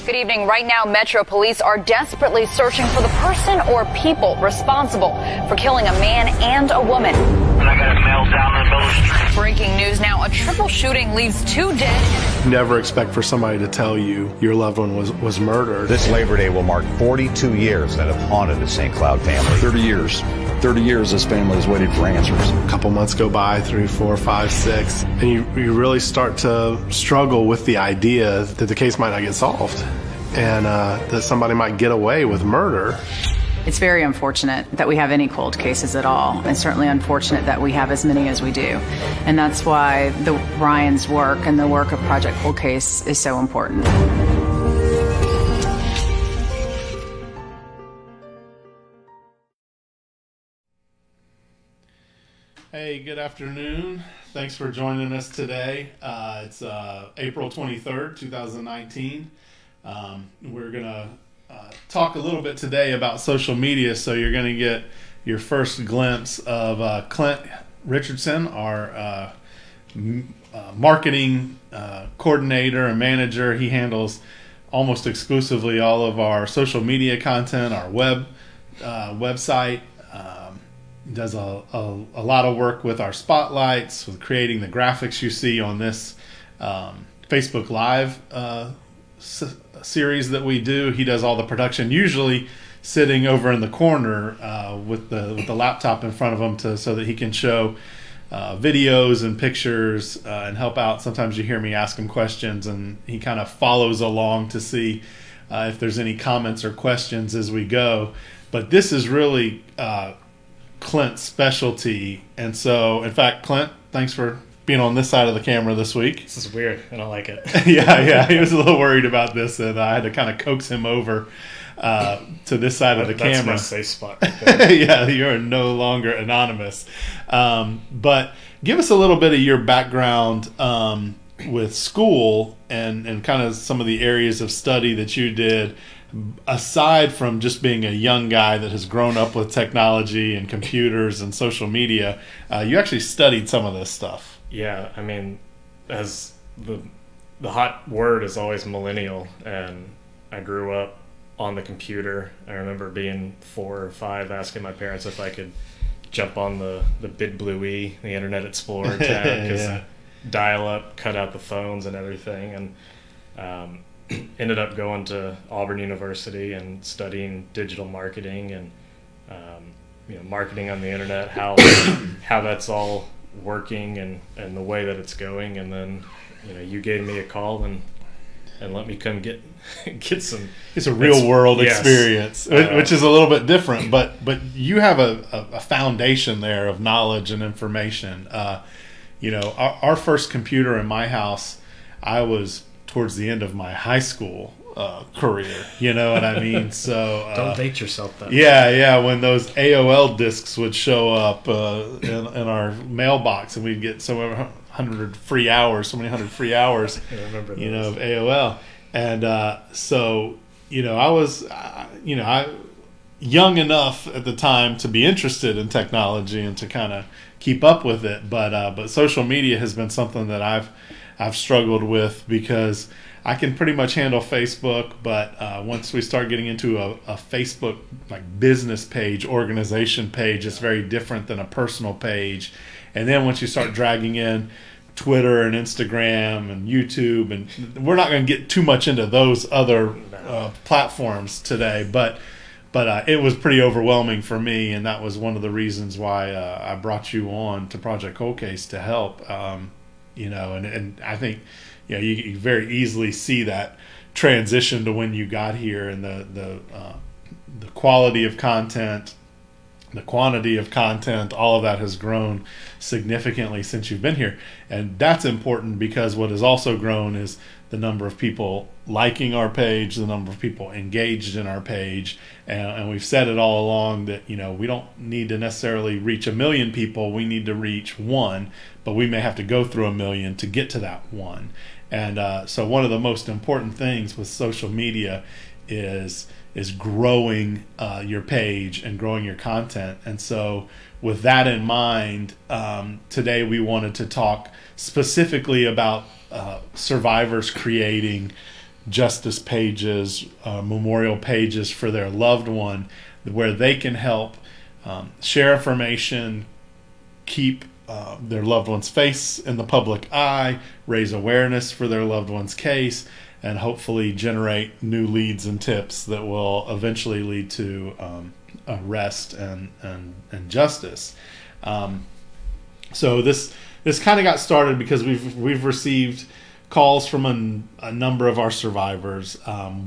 Good evening. Right now, Metro Police are desperately searching for the person or people responsible for killing a man and a woman. I got a male down in the middle street. Breaking news now, a triple shooting leaves 2 dead. Never expect for somebody to tell you your loved one was murdered. This Labor Day will mark 42 years that have haunted the St. Cloud family. 30 years. 30 years this family has waited for answers. A couple months go by, 3, 4, 5, 6, and you really start to struggle with the idea that the case might not get solved and that somebody might get away with murder. It's very unfortunate that we have any cold cases at all, and certainly unfortunate that we have as many as we do. And that's why Ryan's work and the work of Project Cold Case is so important. Hey, good afternoon. Thanks for joining us today. It's April 23rd, 2019. We're going to talk a little bit today about social media, so you're going to get your first glimpse of Clint Richardson, our marketing coordinator and manager. He handles almost exclusively all of our social media content, our website. Does a lot of work with our spotlights, with creating the graphics you see on this Facebook Live series that we do. He does all the production, usually sitting over in the corner with the laptop in front of him so that he can show videos and pictures and help out. Sometimes you hear me ask him questions, and he kind of follows along to see if there's any comments or questions as we go. But this is really Clint's specialty. And so, in fact, Clint, thanks for being on this side of the camera this week. This is weird. I don't like it. Yeah. He was a little worried about this, and I had to kind of coax him over to this side of the camera. That's my safe spot right there. Yeah, you're no longer anonymous. But give us a little bit of your background with school and kind of some of the areas of study that you did, aside from just being a young guy that has grown up with technology and computers and social media. You actually studied some of this stuff. Yeah, I mean, as the hot word is always millennial, and I grew up on the computer. I remember being 4 or 5 asking my parents if I could jump on the Big Blue E, the Internet Explorer tab, because dial-up cut out the phones and everything, and ended up going to Auburn University and studying digital marketing and marketing on the internet, how that's all working and the way that it's going. And then you gave me a call and let me come get some. It's a real world experience, which is a little bit different, but you have a foundation there of knowledge and information. Our first computer in my house, I was towards the end of my high school career, you know what I mean? So don't date yourself then. Yeah, when those AOL discs would show up in our mailbox, and we'd get so many hundred free hours I remember those. Of AOL. And I was young enough at the time to be interested in technology and to kind of keep up with it, but social media has been something that I've struggled with, because I can pretty much handle Facebook, but once we start getting into a Facebook like business page, organization page, it's very different than a personal page. And then once you start dragging in Twitter and Instagram and YouTube, and we're not going to get too much into those other platforms today, but it was pretty overwhelming for me, and that was one of the reasons why I brought you on to Project Cold Case to help. And I think you very easily see that transition to when you got here, and the quality of content, the quantity of content, all of that has grown significantly since you've been here. And that's important, because what has also grown is the number of people liking our page, the number of people engaged in our page. And we've said it all along that, we don't need to necessarily reach 1 million people. We need to reach 1, but we may have to go through 1 million to get to that 1. And so one of the most important things with social media is growing your page and growing your content. And so with that in mind, today we wanted to talk specifically about survivors creating justice pages, memorial pages for their loved one, where they can help share information, keep their loved one's face in the public eye, raise awareness for their loved one's case, and hopefully generate new leads and tips that will eventually lead to arrest and justice. So this kind of got started because we've received calls from a number of our survivors.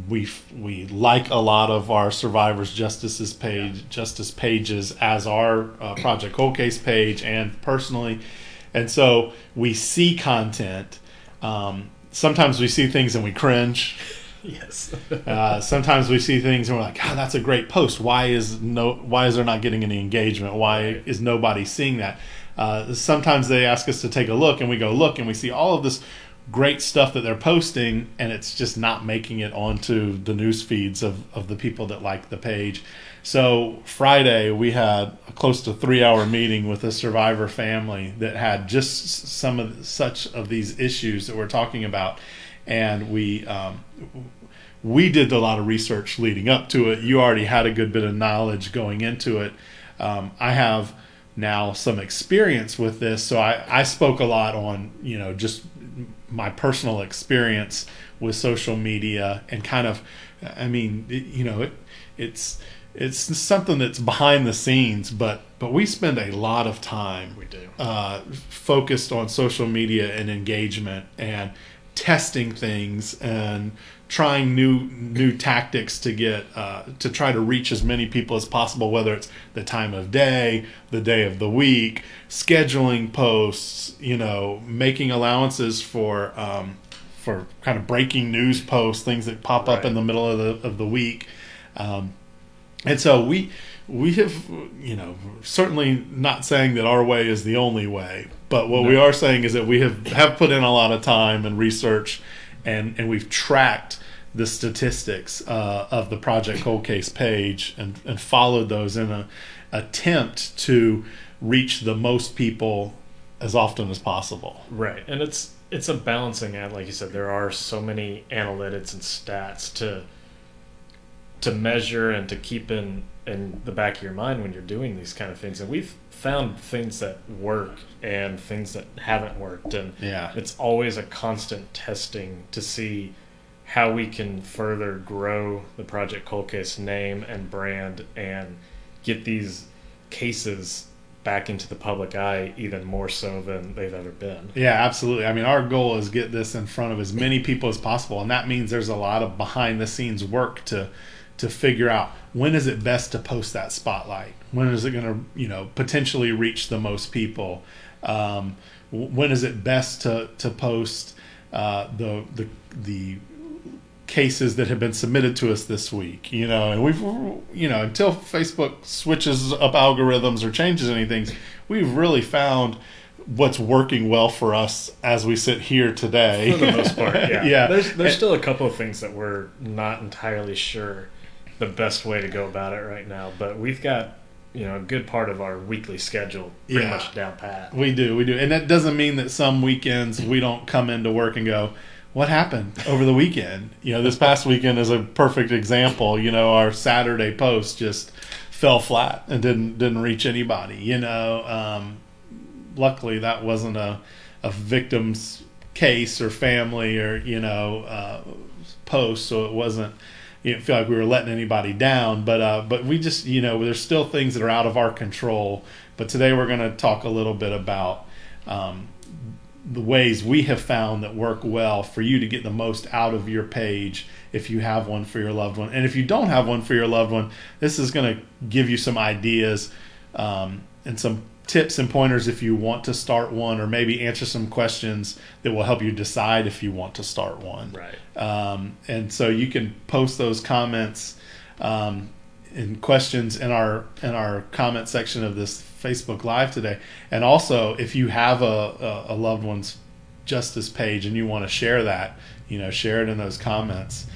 We like a lot of our survivors justice pages as our Project Cold Case page and personally, and so we see content. Sometimes we see things and we cringe. Yes. Sometimes we see things and we're like, God, that's a great post. Why is there not getting any engagement? Why is nobody seeing that? Sometimes they ask us to take a look, and we go look, and we see all of this great stuff that they're posting, and it's just not making it onto the news feeds of the people that like the page. So Friday we had a close to 3-hour meeting with a survivor family that had just some of such of these issues that we're talking about, and we did a lot of research leading up to it. You already had a good bit of knowledge going into it. I have now some experience with this, so I spoke a lot on just my personal experience with social media, and kind of, I mean, it's something that's behind the scenes, but we spend a lot of time focused on social media and engagement and testing things and trying new tactics to get to try to reach as many people as possible, whether it's the time of day, the day of the week, scheduling posts, making allowances for kind of breaking news posts, things that pop up in the middle of the week, and so we have, certainly not saying that our way is the only way, but what we are saying is that we have put in a lot of time and research, and we've tracked the statistics of the Project Cold Case page and followed those in an attempt to reach the most people as often as possible. Right, and it's a balancing act, like you said. There are so many analytics and stats to measure and to keep in the back of your mind when you're doing these kind of things, and we've found things that work and things that haven't worked, and it's always a constant testing to see how we can further grow the Project Cold Case name and brand and get these cases back into the public eye even more so than they've ever been. Yeah, absolutely. I mean, our goal is get this in front of as many people as possible, and that means there's a lot of behind the scenes work to figure out when is it best to post that spotlight, when is it going to potentially reach the most people, when is it best to post the cases that have been submitted to us this week, and we've until Facebook switches up algorithms or changes anything, we've really found what's working well for us as we sit here today. For the most part, yeah. There's still a couple of things that we're not entirely sure the best way to go about it right now, but we've got a good part of our weekly schedule pretty much down pat. We do, and that doesn't mean that some weekends we don't come into work and go, what happened over the weekend? This past weekend is a perfect example. Our Saturday post just fell flat and didn't reach anybody. Luckily that wasn't a victim's case or family or post, so it wasn't. You didn't feel like we were letting anybody down, but we just there's still things that are out of our control. But today we're going to talk a little bit about the ways we have found that work well for you to get the most out of your page if you have one for your loved one. And if you don't have one for your loved one, this is going to give you some ideas and some tips and pointers if you want to start one, or maybe answer some questions that will help you decide if you want to start one. Right. And so you can post those comments and questions in our comment section of this Facebook Live today. And also, if you have a loved one's justice page and you want to share that, share it in those comments.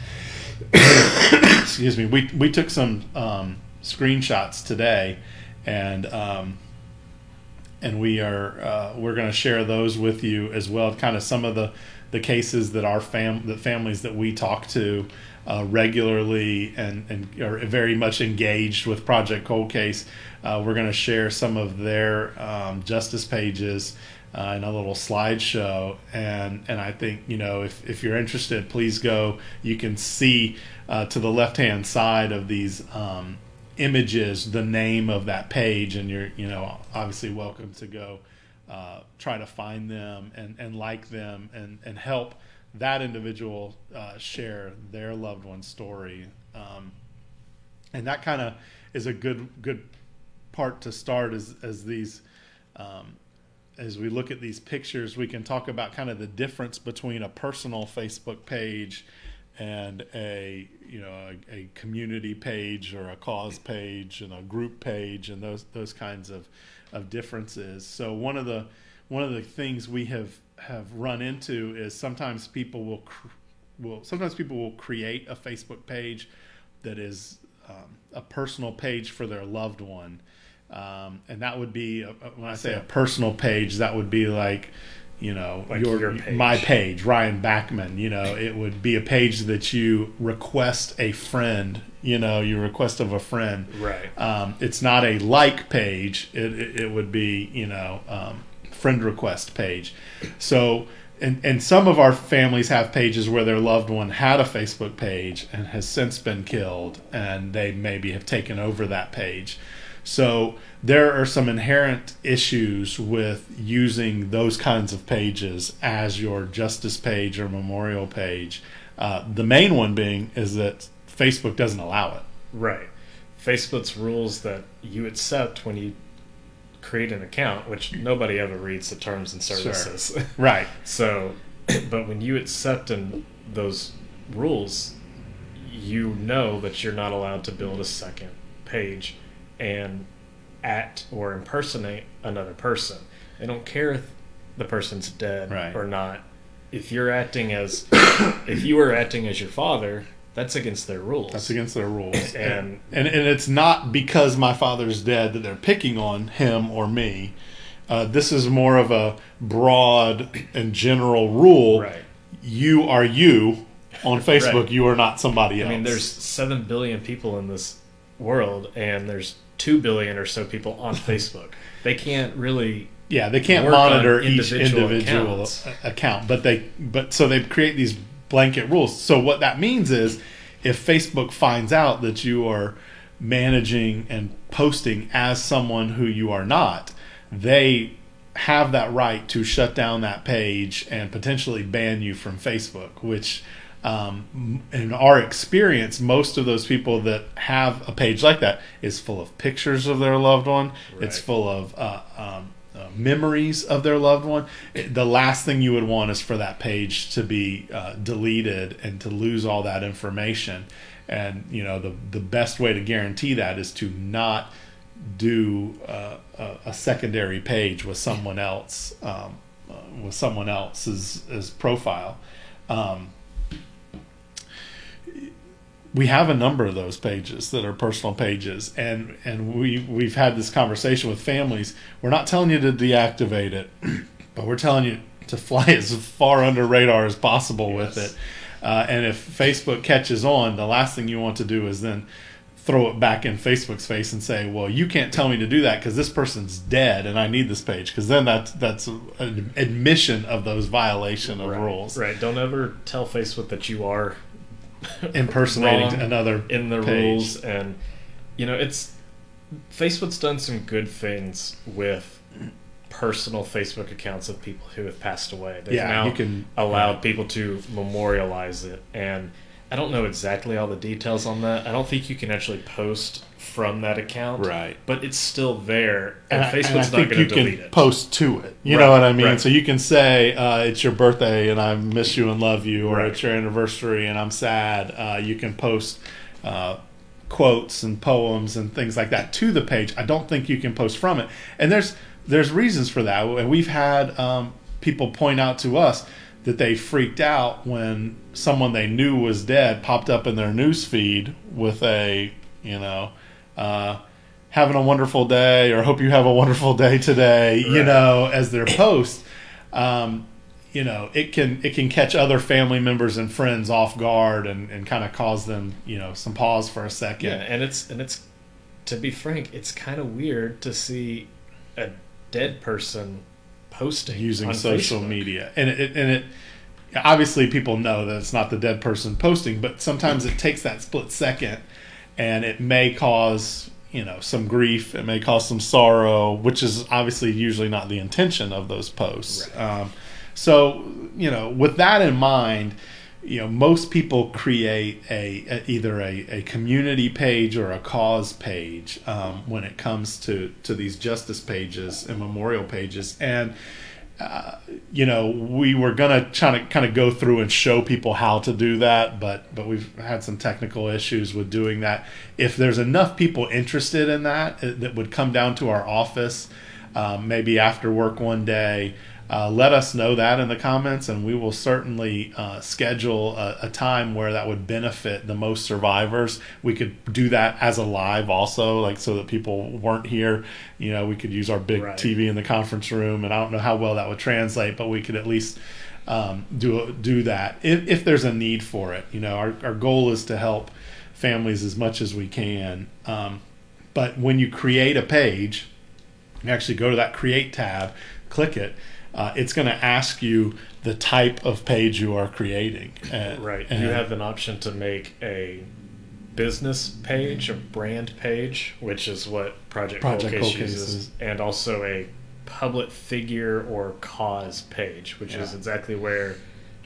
Excuse me. We took some screenshots today, and and we're going to share those with you as well. Kind of some of the cases that the families that we talk to regularly and are very much engaged with Project Cold Case. We're going to share some of their justice pages in a little slideshow, and I think, if you're interested, please go. You can see to the left hand side of these images the name of that page, and you're obviously welcome to go try to find them and like them and help that individual share their loved one's story, and that kind of is a good part to start as these as we look at these pictures. We can talk about kind of the difference between a personal Facebook page and a community page or a cause page and a group page, and those kinds of differences. So one of the things we have run into is sometimes people will create a Facebook page that is a personal page for their loved one, and that would be when I say a personal page, that would be like your page. My page, Ryan Backman. It would be a page that you request a friend. You request of a friend. Right. It's not a like page. It would be friend request page. So and some of our families have pages where their loved one had a Facebook page and has since been killed, and they maybe have taken over that page. So there are some inherent issues with using those kinds of pages as your justice page or memorial page. The main one being is that Facebook doesn't allow it. Right. Facebook's rules that you accept when you create an account, which nobody ever reads the terms and services. Sure. Right. So, but when you accept those rules, you know that you're not allowed to build a second page and act or impersonate another person. They don't care if the person's dead or not. If you were acting as your father, that's against their rules. That's against their rules. and it's not because my father's dead that they're picking on him or me. This is more of a broad and general rule. Right. You are you on Facebook. Right. You are not somebody else. I mean, there's 7 billion people in this world, and there's 2 billion or so people on Facebook. They can't really they can't monitor each individual account, but so they create these blanket rules. So what that means is if Facebook finds out that you are managing and posting as someone who you are not, they have that right to shut down that page and potentially ban you from Facebook, which in our experience, most of those people that have a page like that is full of pictures of their loved one. Right. It's full of memories of their loved one. The last thing you would want is for that page to be deleted and to lose all that information. And the best way to guarantee that is to not do a secondary page with someone else, with someone else's profile. We have a number of those pages that are personal pages, and we've had this conversation with families. We're not telling you to deactivate it, but we're telling you to fly as far under radar as possible with it. And if Facebook catches on, the last thing you want to do is then throw it back in Facebook's face and say, well, you can't tell me to do that because this person's dead and I need this page, because then that's an admission of those violation of rules. Right. Don't ever tell Facebook that you are impersonating another in the page. Rules. And Facebook's done some good things with personal Facebook accounts of people who have passed away. They've now allowed people to memorialize it, and I don't know exactly all the details on that. I don't think you can actually post from that account, right? But it's still there, and not Facebook's going to delete it. Post to it, you know what I mean? Right. So you can say it's your birthday and I miss you and love you, or it's your anniversary and I'm sad. You can post quotes and poems and things like that to the page. I don't think you can post from it, and there's reasons for that. And we've had people point out to us that they freaked out when someone they knew was dead popped up in their news feed with a, having a wonderful day, or hope you have a wonderful day today, you know, as their post, you know, it can catch other family members and friends off guard and kind of cause them, you know, some pause for a second. Yeah, and it's to be frank, it's kind of weird to see a dead person posting using on social Facebook. media, and it obviously people know that it's not the dead person posting, but sometimes it takes that split second, and it may cause, you know, some grief. It may cause some sorrow, which is obviously usually not the intention of those posts. Right. So, you know, with that in mind, you know, most people create either a community page or a cause page when it comes to these justice pages and memorial pages. And you know, we were gonna try to kind of go through and show people how to do that, but we've had some technical issues with doing that. If there's enough people interested in that would come down to our office, maybe after work one day, let us know that in the comments, and we will certainly schedule a time where that would benefit the most survivors. We could do that as a live also, like so that people weren't here. You know, we could use our big TV in the conference room, and I don't know how well that would translate, but we could at least do that if there's a need for it. You know, our goal is to help families as much as we can. But when you create a page, you actually go to that Create tab, click it. It's going to ask you the type of page you are creating. Right. You have an option to make a business page, a brand page, which is what Project Cold Case uses, and also a public figure or cause page, which is exactly where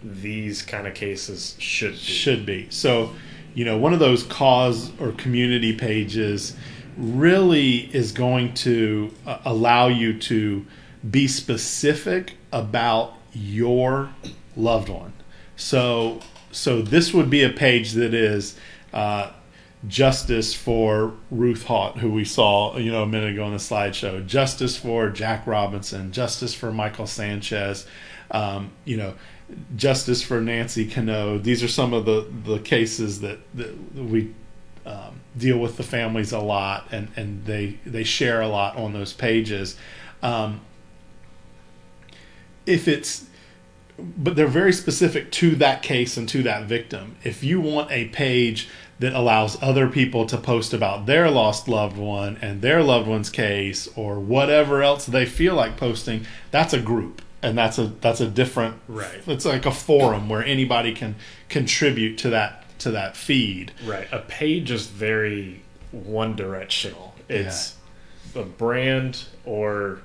these kind of cases should be. So, you know, one of those cause or community pages really is going to allow you to be specific about your loved one. So this would be a page that is justice for Ruth Haught, who we saw, you know, a minute ago on the slideshow. Justice for Jack Robinson. Justice for Michael Sanchez. You know, justice for Nancy Cano. These are some of the cases that we deal with the families a lot, and they share a lot on those pages. But they're very specific to that case and to that victim. If you want a page that allows other people to post about their lost loved one and their loved one's case or whatever else they feel like posting, that's a group, and that's a different. Right. It's like a forum where anybody can contribute to that feed. Right. A page is very one directional. It's a brand or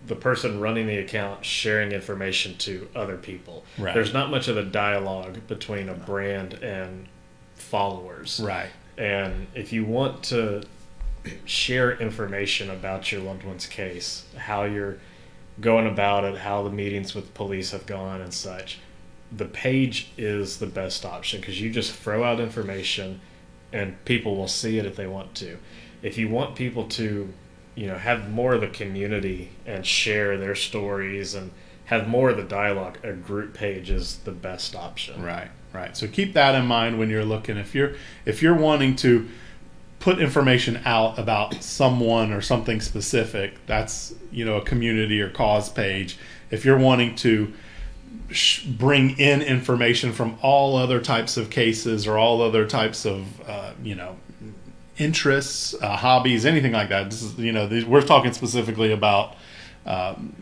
the person running the account sharing information to other people. Right. There's not much of a dialogue between a brand and followers. Right. And if you want to share information about your loved one's case, how you're going about it, how the meetings with police have gone and such, the page is the best option, because you just throw out information and people will see it if they want to. If you want people to, you know, have more of the community and share their stories and have more of the dialogue, a group page is the best option. Right. So keep that in mind when you're looking. If you're wanting to put information out about someone or something specific, that's, you know, a community or cause page. If you're wanting to bring in information from all other types of cases or all other types of you know, interests, hobbies, anything like that. This is, you know, we're talking specifically about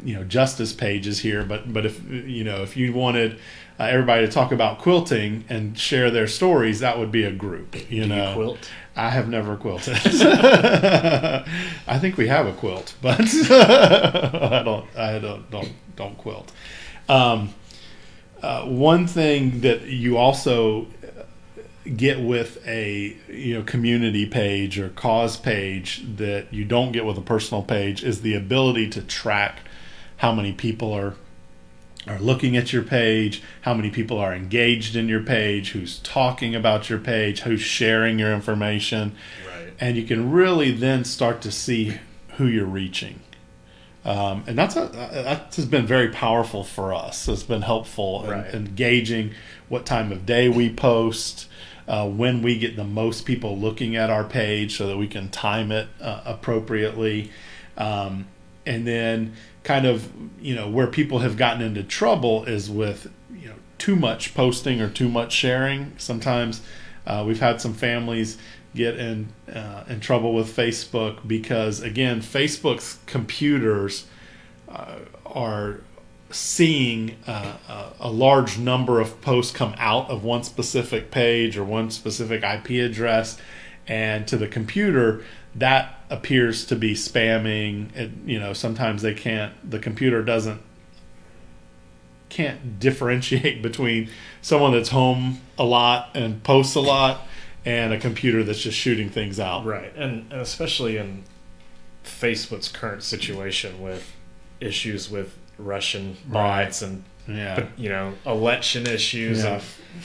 you know, justice pages here, but if you know, if you wanted everybody to talk about quilting and share their stories, that would be a group. You Do know, you quilt? I have never quilted. I think we have a quilt, but I don't quilt. One thing that you also get with a, you know, community page or cause page that you don't get with a personal page is the ability to track how many people are looking at your page, how many people are engaged in your page, who's talking about your page, who's sharing your information. Right. And you can really then start to see who you're reaching. And that has been very powerful for us. It's been helpful in gauging what time of day we post, when we get the most people looking at our page so that we can time it appropriately. And then kind of, where people have gotten into trouble is with, too much posting or too much sharing. Sometimes we've had some families get in trouble with Facebook because, again, Facebook's computers are seeing a large number of posts come out of one specific page or one specific IP address, and to the computer that appears to be spamming. Sometimes the computer can't differentiate between someone that's home a lot and posts a lot and a computer that's just shooting things out. Right, and especially in Facebook's current situation with issues with Russian bots and election issues and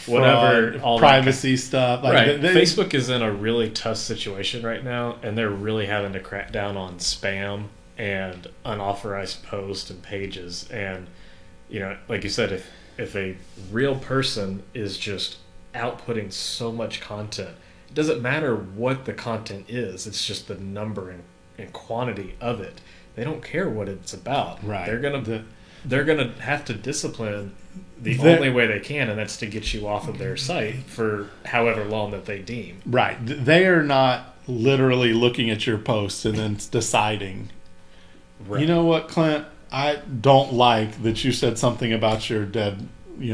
whatever, all privacy stuff. Like Facebook is in a really tough situation right now, and they're really having to crack down on spam and unauthorized posts and pages. And like you said, if a real person is just outputting so much content, it doesn't matter what the content is. It's just the number and quantity of it. They don't care what it's about. Right. They're gonna have to discipline the only way they can, and that's to get you off of their site for however long that they deem. Right. They are not literally looking at your post and then deciding, you know what, Clint, I don't like that you said something about your dead,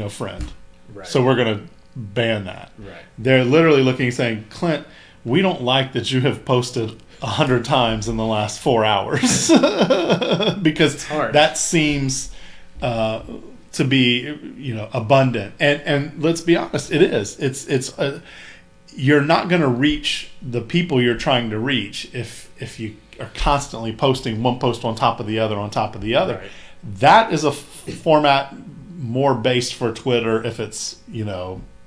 friend. Right. So we're going to ban that. Right. They're literally looking and saying, Clint, we don't like that you have posted 100 times in the last 4 hours because that seems to be abundant, and let's be honest, it is. It's you're not going to reach the people you're trying to reach if you are constantly posting one post on top of the other on top of the other. Right. That is a format more based for Twitter if it's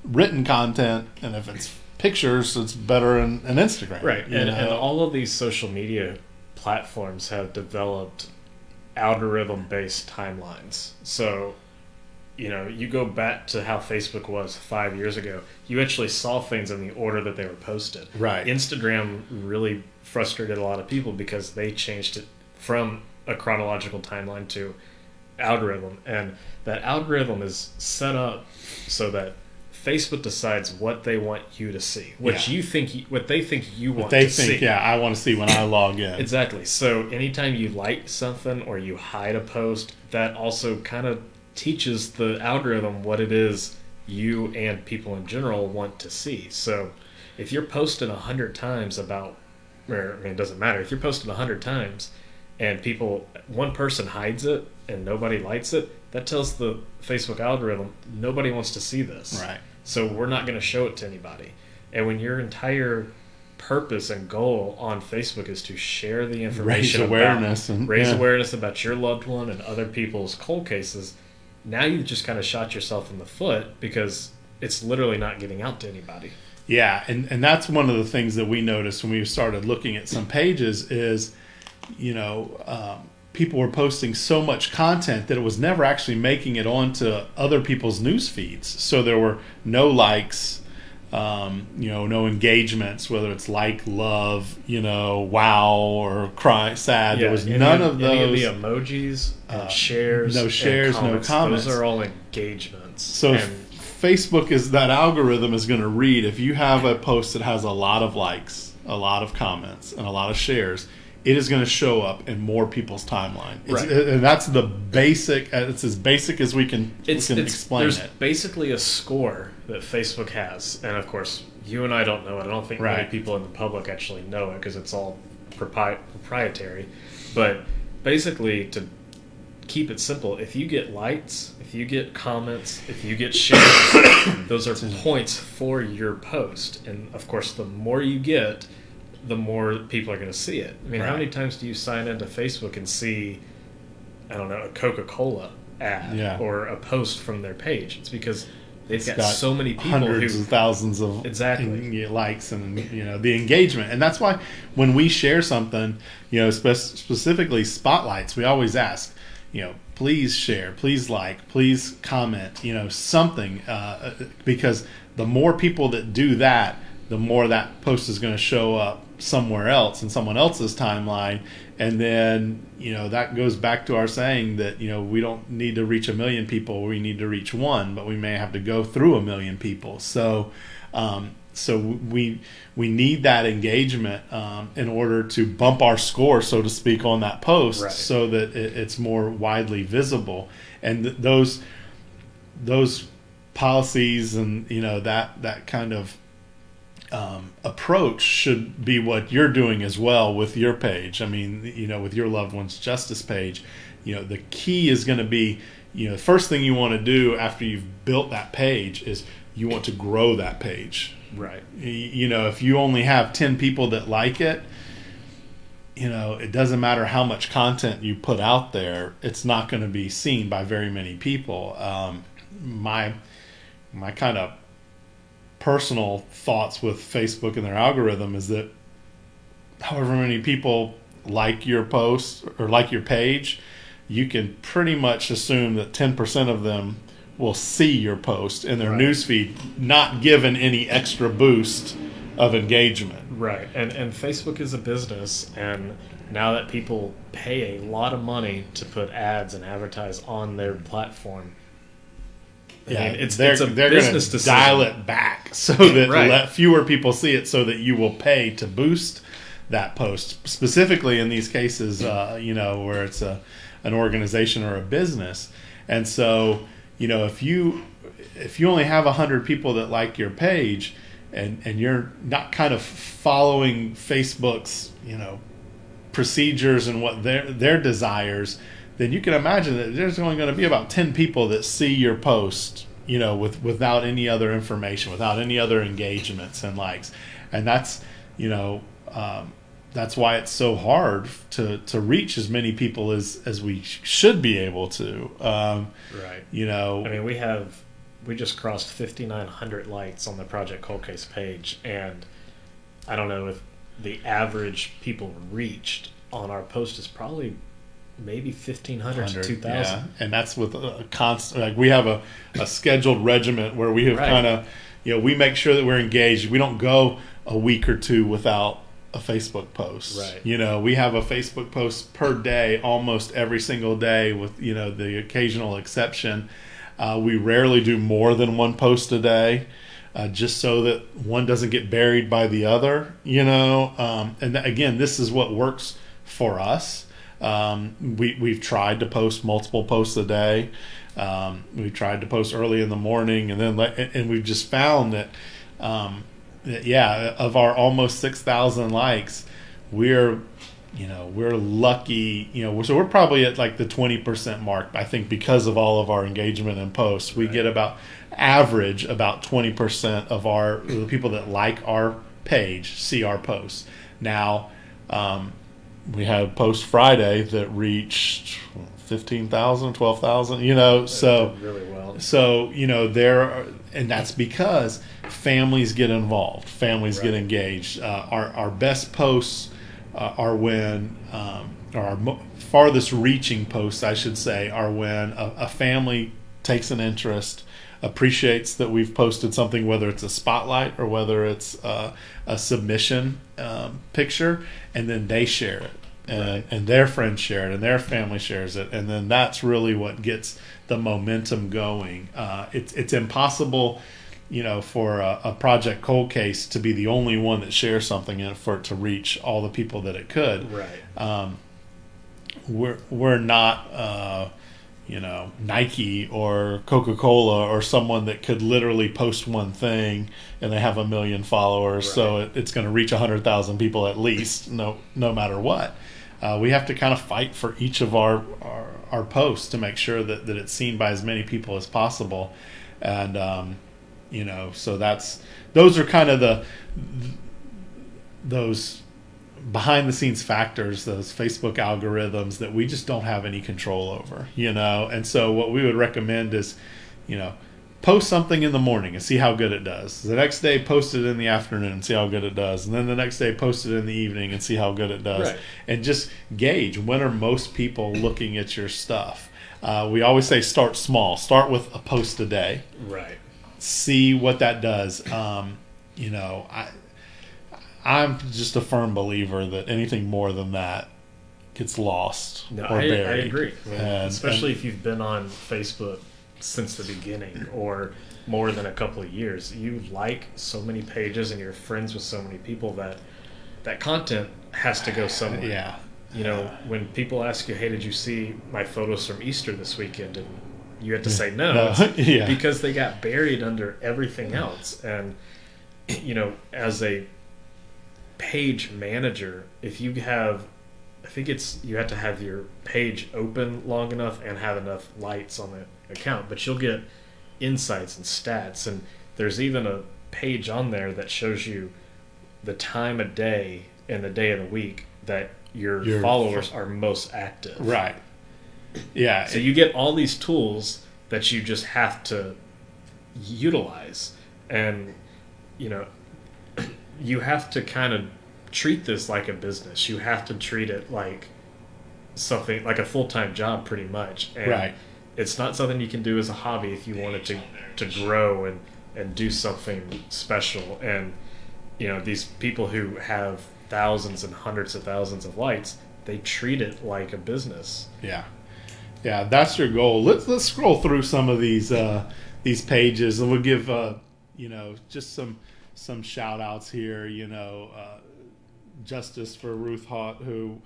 written content, and if it's pictures, it's better in Instagram. Right. And all of these social media platforms have developed algorithm-based timelines. So, you go back to how Facebook was 5 years ago. You actually saw things in the order that they were posted. Right. Instagram really frustrated a lot of people because they changed it from a chronological timeline to algorithm. And that algorithm is set up so that Facebook decides what they want you to see, what they think you want to see. Yeah, I want to see when I log in. Exactly. So anytime you like something or you hide a post, that also kind of teaches the algorithm what it is you and people in general want to see. So if you're posting 100 times about, it doesn't matter. If you're posting 100 times and one person hides it and nobody likes it, that tells the Facebook algorithm nobody wants to see this. Right. So we're not going to show it to anybody. And when your entire purpose and goal on Facebook is to share the information, raise awareness about your loved one and other people's cold cases, now you've just kind of shot yourself in the foot because it's literally not getting out to anybody. Yeah, and that's one of the things that we noticed when we started looking at some pages is, people were posting so much content that it was never actually making it onto other people's news feeds. So there were no likes, no engagements, whether it's like, love, wow, or cry, sad. Yeah, there was none of those. Any of the emojis, shares, no shares, no comments. Those are all engagements. So Facebook that algorithm is going to read if you have a post that has a lot of likes, a lot of comments, and a lot of shares, it is going to show up in more people's timeline. Right. And that's the basic. It's as basic as we can explain there's it. There's basically a score that Facebook has, and of course, you and I don't know it. I don't think many people in the public actually know it because it's all proprietary. But basically, to keep it simple, if you get likes, if you get comments, if you get shares, those are points for your post. And of course, the more you get, the more people are going to see it. I mean, how many times do you sign into Facebook and see, I don't know, a Coca-Cola ad or a post from their page? It's because they've got so many people, hundreds of thousands of likes and the engagement. And that's why when we share something, specifically spotlights, we always ask, please share, please like, please comment, something, because the more people that do that, the more that post is going to show up somewhere else in someone else's timeline. And then, that goes back to our saying that, we don't need to reach 1 million people. We need to reach one, but we may have to go through 1 million people. So we need that engagement in order to bump our score, so to speak, on that post, right, so that it's more widely visible. And those policies and that kind of approach should be what you're doing as well with your page. I mean, with your loved one's justice page, the key is going to be, the first thing you want to do after you've built that page is you want to grow that page. Right. If you only have 10 people that like it, it doesn't matter how much content you put out there, it's not going to be seen by very many people. My kind of personal thoughts with Facebook and their algorithm is that however many people like your post or like your page, you can pretty much assume that 10% of them will see your post in their right, newsfeed, not given any extra boost of engagement. Right. And Facebook is a business, and now that people pay a lot of money to put ads and advertise on their platform, Yeah, I mean, it's they're a going business to decision. dial it back so that Right, let fewer people see it, so that you will pay to boost that post. Specifically in these cases, where it's an organization or a business, and so if you only have 100 people that like your page, and you're not kind of following Facebook's procedures and what their desires, then you can imagine that there's only going to be about 10 people that see your post, without any other information, without any other engagements and likes. And that's why it's so hard to reach as many people as we should be able to. Right. I mean, we just crossed 5,900 likes on the Project Cold Case page, and I don't know if the average people reached on our post is probably maybe 1,500 to 2,000. Yeah. And that's with a constant, like we have a scheduled regiment where we have Right, kind of, we make sure that we're engaged. We don't go a week or two without a Facebook post. Right. We have a Facebook post per day, almost every single day, with the occasional exception. We rarely do more than one post a day, just so that one doesn't get buried by the other. And again, this is what works for us. We've tried to post multiple posts a day. We've tried to post early in the morning, and we've just found that. Of our almost 6,000 likes, we're lucky, so we're probably at like the 20% mark, I think, because of all of our engagement and posts. We get about 20% of the people that like our page see our posts. Now, we had a post Friday that reached 15,000, 12,000, so really well. So, and that's because families get involved, families get engaged. Our best posts are when, or our farthest reaching posts, I should say, are when a family takes an interest, appreciates that we've posted something, whether it's a spotlight or whether it's a submission picture, and then they share it. And their friends share it, and their family shares it, and then that's really what gets the momentum going. It's impossible, for a Project Cold Case to be the only one that shares something, and for it to reach all the people that it could. Right. We're not, Nike or Coca-Cola or someone that could literally post one thing and they have 1 million followers, right, so it's going to reach 100,000 people at least, no matter what. We have to kind of fight for each of our posts to make sure that it's seen by as many people as possible, and so those are kind of those behind the scenes factors, those Facebook algorithms that we just don't have any control over, and so what we would recommend is, post something in the morning and see how good it does. The next day, post it in the afternoon and see how good it does. And then the next day, post it in the evening and see how good it does. Right. And just gauge, when are most people looking at your stuff? We always say start small. Start with a post a day. Right. See what that does. I'm just a firm believer that anything more than that gets lost No, or I buried. agree. And- Especially if you've been on Facebook since the beginning or more than a couple of years. You like so many pages and you're friends with so many people that content has to go somewhere. Yeah. You know, when people ask you, hey, did you see my photos from Easter this weekend? And you have to say no. It's Yeah. because they got buried under everything else. And, you know, as a page manager, if you have, I think you have to have your page open long enough and have enough lights on the account, but you'll get insights and stats. And there's even a page on there that shows you the time of day and the day of the week that your followers are most active. Right. Yeah. So you get all these tools that you just have to utilize. And, you know, you have to kind of treat this like a business. You have to treat it like something, like a full-time job pretty much. And Right. it's not something you can do as a hobby if you wanted to grow and do something special. And, you know, these people who have thousands and hundreds of thousands of likes, they treat it like a business. Yeah, yeah, that's your goal. Let's scroll through some of these pages, and we'll give just some shout outs here. Justice for Ruth Haught, who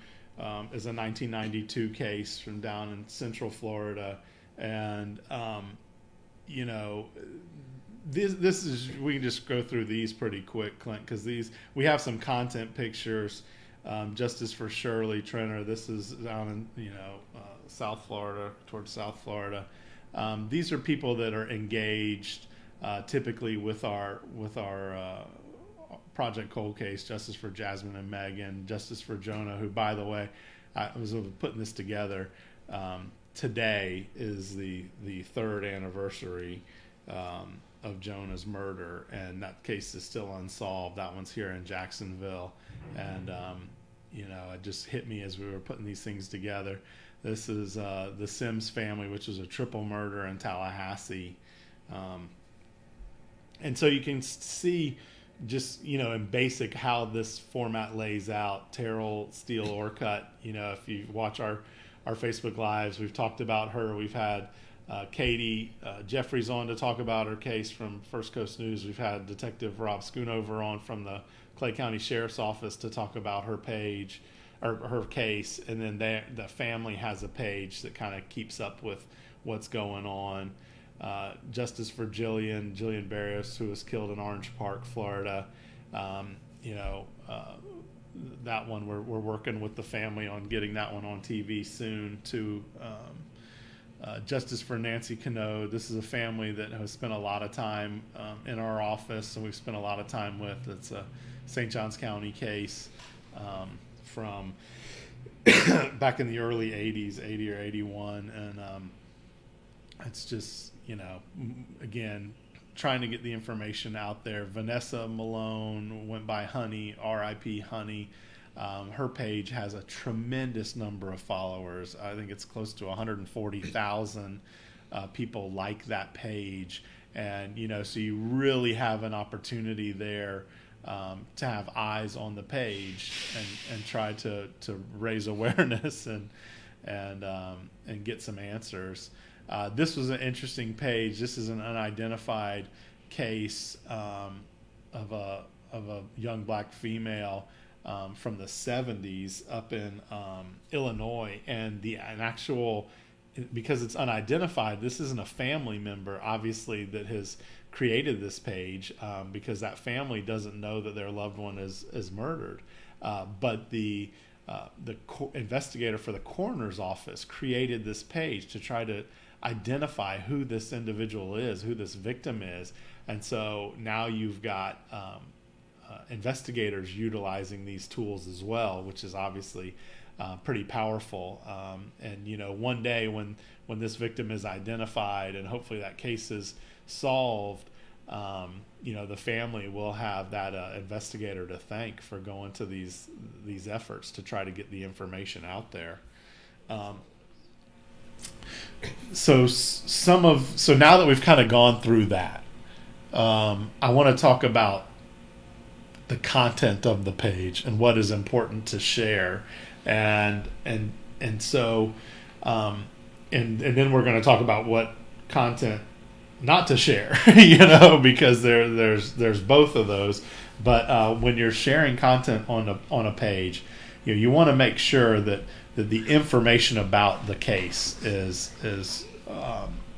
is a 1992 case from down in Central Florida, and this is, we can just go through these pretty quick, Clint, because we have some content pictures. Justice for Shirley Trenner. This is down in South Florida, towards South Florida. These are people that are engaged typically with our Project Cold Case. Justice for Jasmine and Megan. Justice for Jonah, who, by the way, I was putting this together. Today is the third anniversary of Jonah's murder, and that case is still unsolved. That one's here in Jacksonville, and it just hit me as we were putting these things together. This is the Sims family, which was a triple murder in Tallahassee, and so you can see just in basic how this format lays out. Terrell Steele Orcutt, if you watch our Facebook lives, we've talked about her. We've had Katie Jeffries on to talk about her case from First Coast News. We've had Detective Rob Schoonover on from the Clay County Sheriff's Office to talk about her page or her case, and then the family has a page that kind of keeps up with what's going on. Justice for Jillian Barrios, who was killed in Orange Park, Florida. That one we're working with the family on getting that one on TV soon too. Justice for Nancy Cano. This is a family that has spent a lot of time in our office, and we've spent a lot of time with. It's a St. Johns County case from back in the early 80s, 80 or 81. And it's just, again, trying to get the information out there. Vanessa Malone went by Honey, R.I.P. Honey. Her page has a tremendous number of followers. I think it's close to 140,000 people like that page. And, so you really have an opportunity there to have eyes on the page and try to raise awareness and get some answers. This was an interesting page. This is an unidentified case of a young black female from the 70s up in Illinois, and because it's unidentified, this isn't a family member, obviously, that has created this page, because that family doesn't know that their loved one is murdered. But the investigator for the coroner's office created this page to try to identify who this individual is, who this victim is. And so now you've got investigators utilizing these tools as well, which is obviously pretty powerful. And one day when this victim is identified, and hopefully that case is solved, the family will have that investigator to thank for going to these efforts to try to get the information out there. So now that we've kind of gone through that, I want to talk about the content of the page and what is important to share, and so and then we're going to talk about what content not to share, because there's both of those. But when you're sharing content on a page, you want to make sure that the information about the case is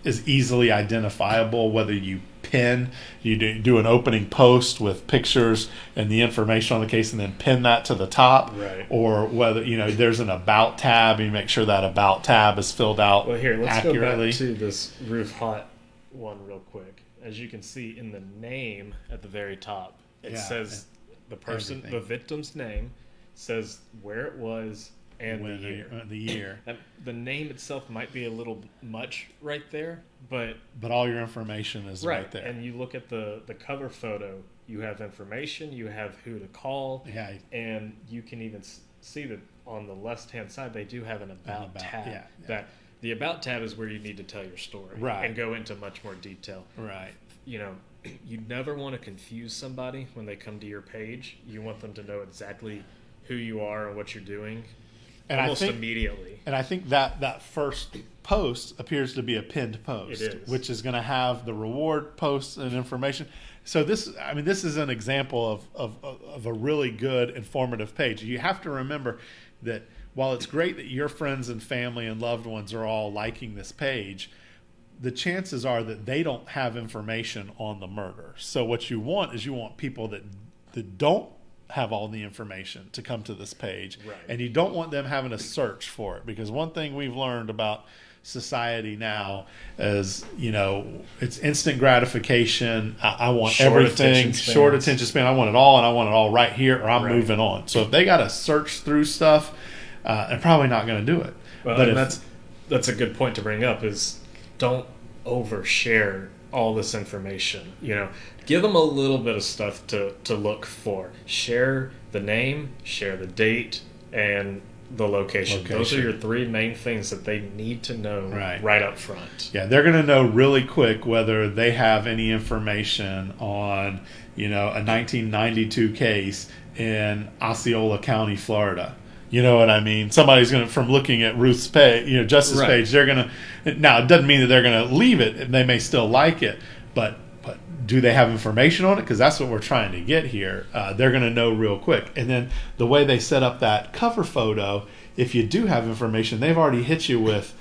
easily identifiable. Whether you do an opening post with pictures and the information on the case and then pin that to the top, right? Or whether there's an about tab, and you make sure that about tab is filled out let's accurately. go back to this roof hot one real quick. As you can see in the name at the very top, it says the person, the victim's name, says where it was, and the year. The name itself might be a little much right there, but all your information is right there. And you look at the cover photo, you have information, you have who to call, and you can even see that on the left-hand side they do have an about tab. That the about tab is where you need to tell your story, and go into much more detail. Right. You never want to confuse somebody when they come to your page. You want them to know exactly who you are and what you're doing. And almost immediately. And I think that first post appears to be a pinned post, which is going to have the reward posts and information. So this is an example of a really good informative page. You have to remember that while it's great that your friends and family and loved ones are all liking this page, the chances are that they don't have information on the murder. So what you want is people that don't have all the information to come to this page, and you don't want them having to search for it, because one thing we've learned about society now is it's instant gratification. I want everything, short attention span. I want it all, and I want it all right here, or I'm moving on. So if they got to search through stuff, they're probably not going to do it. But that's a good point to bring up, is don't overshare all this information. Give them a little bit of stuff to look for. Share the name, share the date, and the location. Those are your three main things that they need to know right up front. Yeah, they're going to know really quick whether they have any information on a 1992 case in Osceola County, Florida. You know what I mean? Somebody's going to, from looking at Ruth's page, Justice page, they're going to, now it doesn't mean that they're going to leave it. They may still like it, but do they have information on it? Because that's what we're trying to get here. They're going to know real quick. And then the way they set up that cover photo, if you do have information, they've already hit you with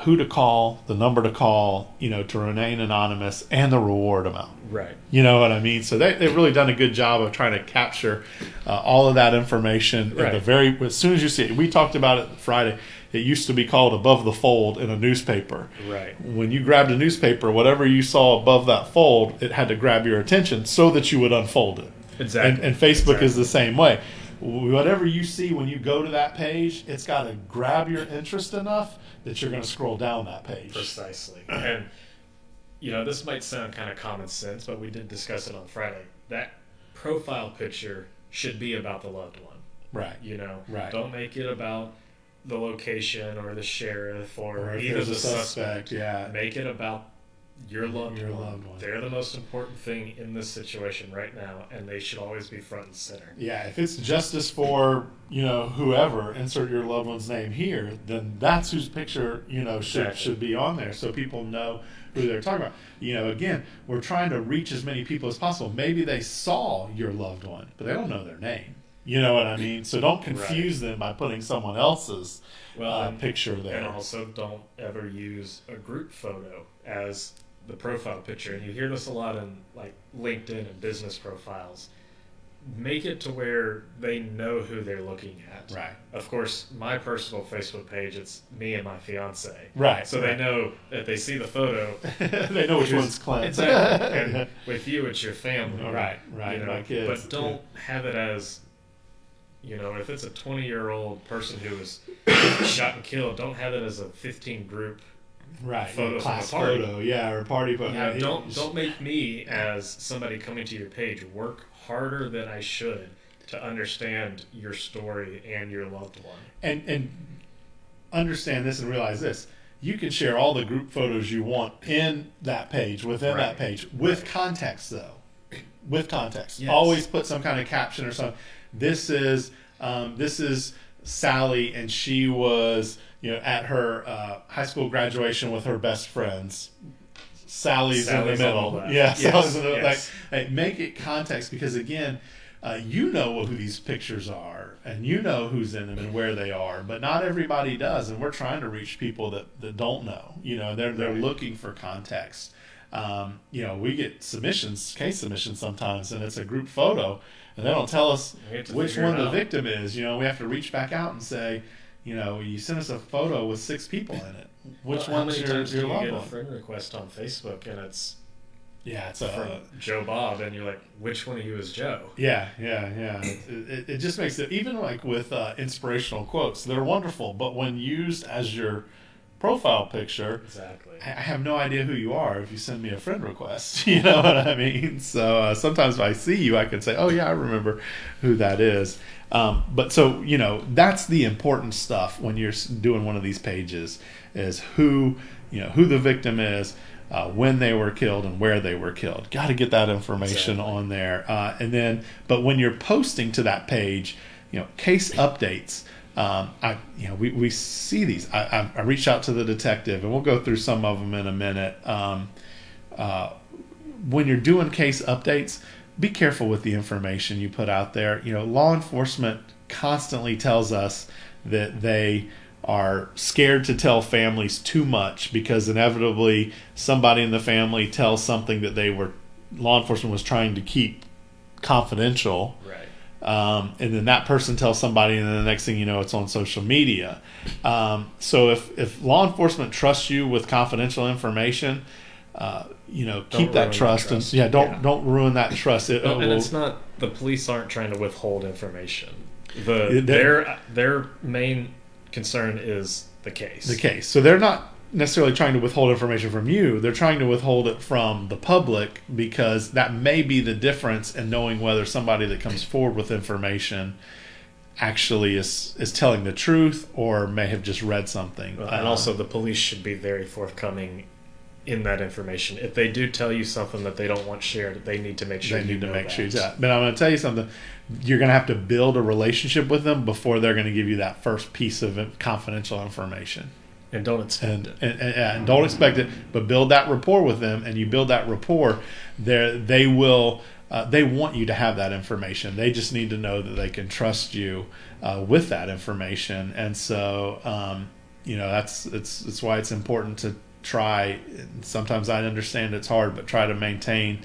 who to call, the number to call, to remain anonymous, and the reward amount. Right. You know what I mean? So they've really done a good job of trying to capture all of that information at as soon as you see it. We talked about it Friday. It used to be called above the fold in a newspaper. Right. When you grabbed a newspaper, whatever you saw above that fold, it had to grab your attention so that you would unfold it. Exactly. And Facebook is the same way. Whatever you see when you go to that page, it's got to grab your interest enough that you're going to scroll down that page. Precisely. And, this might sound kind of common sense, but we did discuss it on Friday. That profile picture should be about the loved one. Right. Don't make it about the location or the sheriff or either the suspect. Make it about your loved one. They're the most important thing in this situation right now, and they should always be front and center. Yeah, if it's justice for whoever, insert your loved one's name here, then that's whose picture should be on there, so people know who they're talking about. Again, we're trying to reach as many people as possible. Maybe they saw your loved one, but they don't know their name. You know what I mean? So don't confuse them by putting someone else's picture there. And also don't ever use a group photo as the profile picture. And you hear this a lot in like LinkedIn and business profiles. Make it to where they know who they're looking at. Right. Of course, my personal Facebook page, it's me and my fiance. Right. So they know that they see the photo. They know which one's Clint. Exactly. And with you, it's your family. Right. My kids. But don't have it as, if it's a 20-year-old person who was shot and killed, don't have it as a 15 group Right. photos Class of a party. photo, yeah, or party photo. You know, don't make me, as somebody coming to your page, work harder than I should to understand your story and your loved one. And understand this and realize this. You can share all the group photos you want in that page, within that page, with context though. With context. Yes. Always put some kind of caption or something. This is Sally, and she was, at her high school graduation with her best friends. Sally's in the middle. Yeah, yes. Sally's in the middle. Yes. Like, make it context, because again, you know who these pictures are, and you know who's in them and where they are, but not everybody does, and we're trying to reach people that don't know. They're looking for context. We get case submissions sometimes, and it's a group photo, and they don't tell us which one the victim is. We have to reach back out and say, you sent us a photo with 6 people in it. Which one's your loved you one? get a friend request on Facebook, and it's it's from Joe Bob, and you're like, which one of you is Joe? Yeah. It just makes it, even like with inspirational quotes, they're wonderful, but when used as your profile picture, exactly, I have no idea who you are if you send me a friend request. You know what I mean? So sometimes if I see you, I can say, oh yeah, I remember who that is. But so, that's the important stuff when you're doing one of these pages, is who the victim is, when they were killed, and where they were killed. Got to get that information on there. But when you're posting to that page, case updates. We see these. I reached out to the detective, and we'll go through some of them in a minute. When you're doing case updates, be careful with the information you put out there. Law enforcement constantly tells us that they are scared to tell families too much, because inevitably somebody in the family tells something that law enforcement was trying to keep confidential. Right. And then that person tells somebody, and then the next thing you know, it's on social media. So if law enforcement trusts you with confidential information, keep that trust, and don't ruin that trust. It's not, the police aren't trying to withhold information. Their main concern is the case. So they're not necessarily trying to withhold information from you. They're trying to withhold it from the public, because that may be the difference in knowing whether somebody that comes forward with information actually is telling the truth, or may have just read something. And also, the police should be very forthcoming in that information. If they do tell you something that they don't want shared, they need to make sure you know that. But I'm going to tell you something. You're going to have to build a relationship with them before they're going to give you that first piece of confidential information. And don't expect it. And don't expect it, but build that rapport with them, and you build that rapport, they want you to have that information. They just need to know that they can trust you with that information. And so, that's why it's important to try. Sometimes I understand it's hard, but try to maintain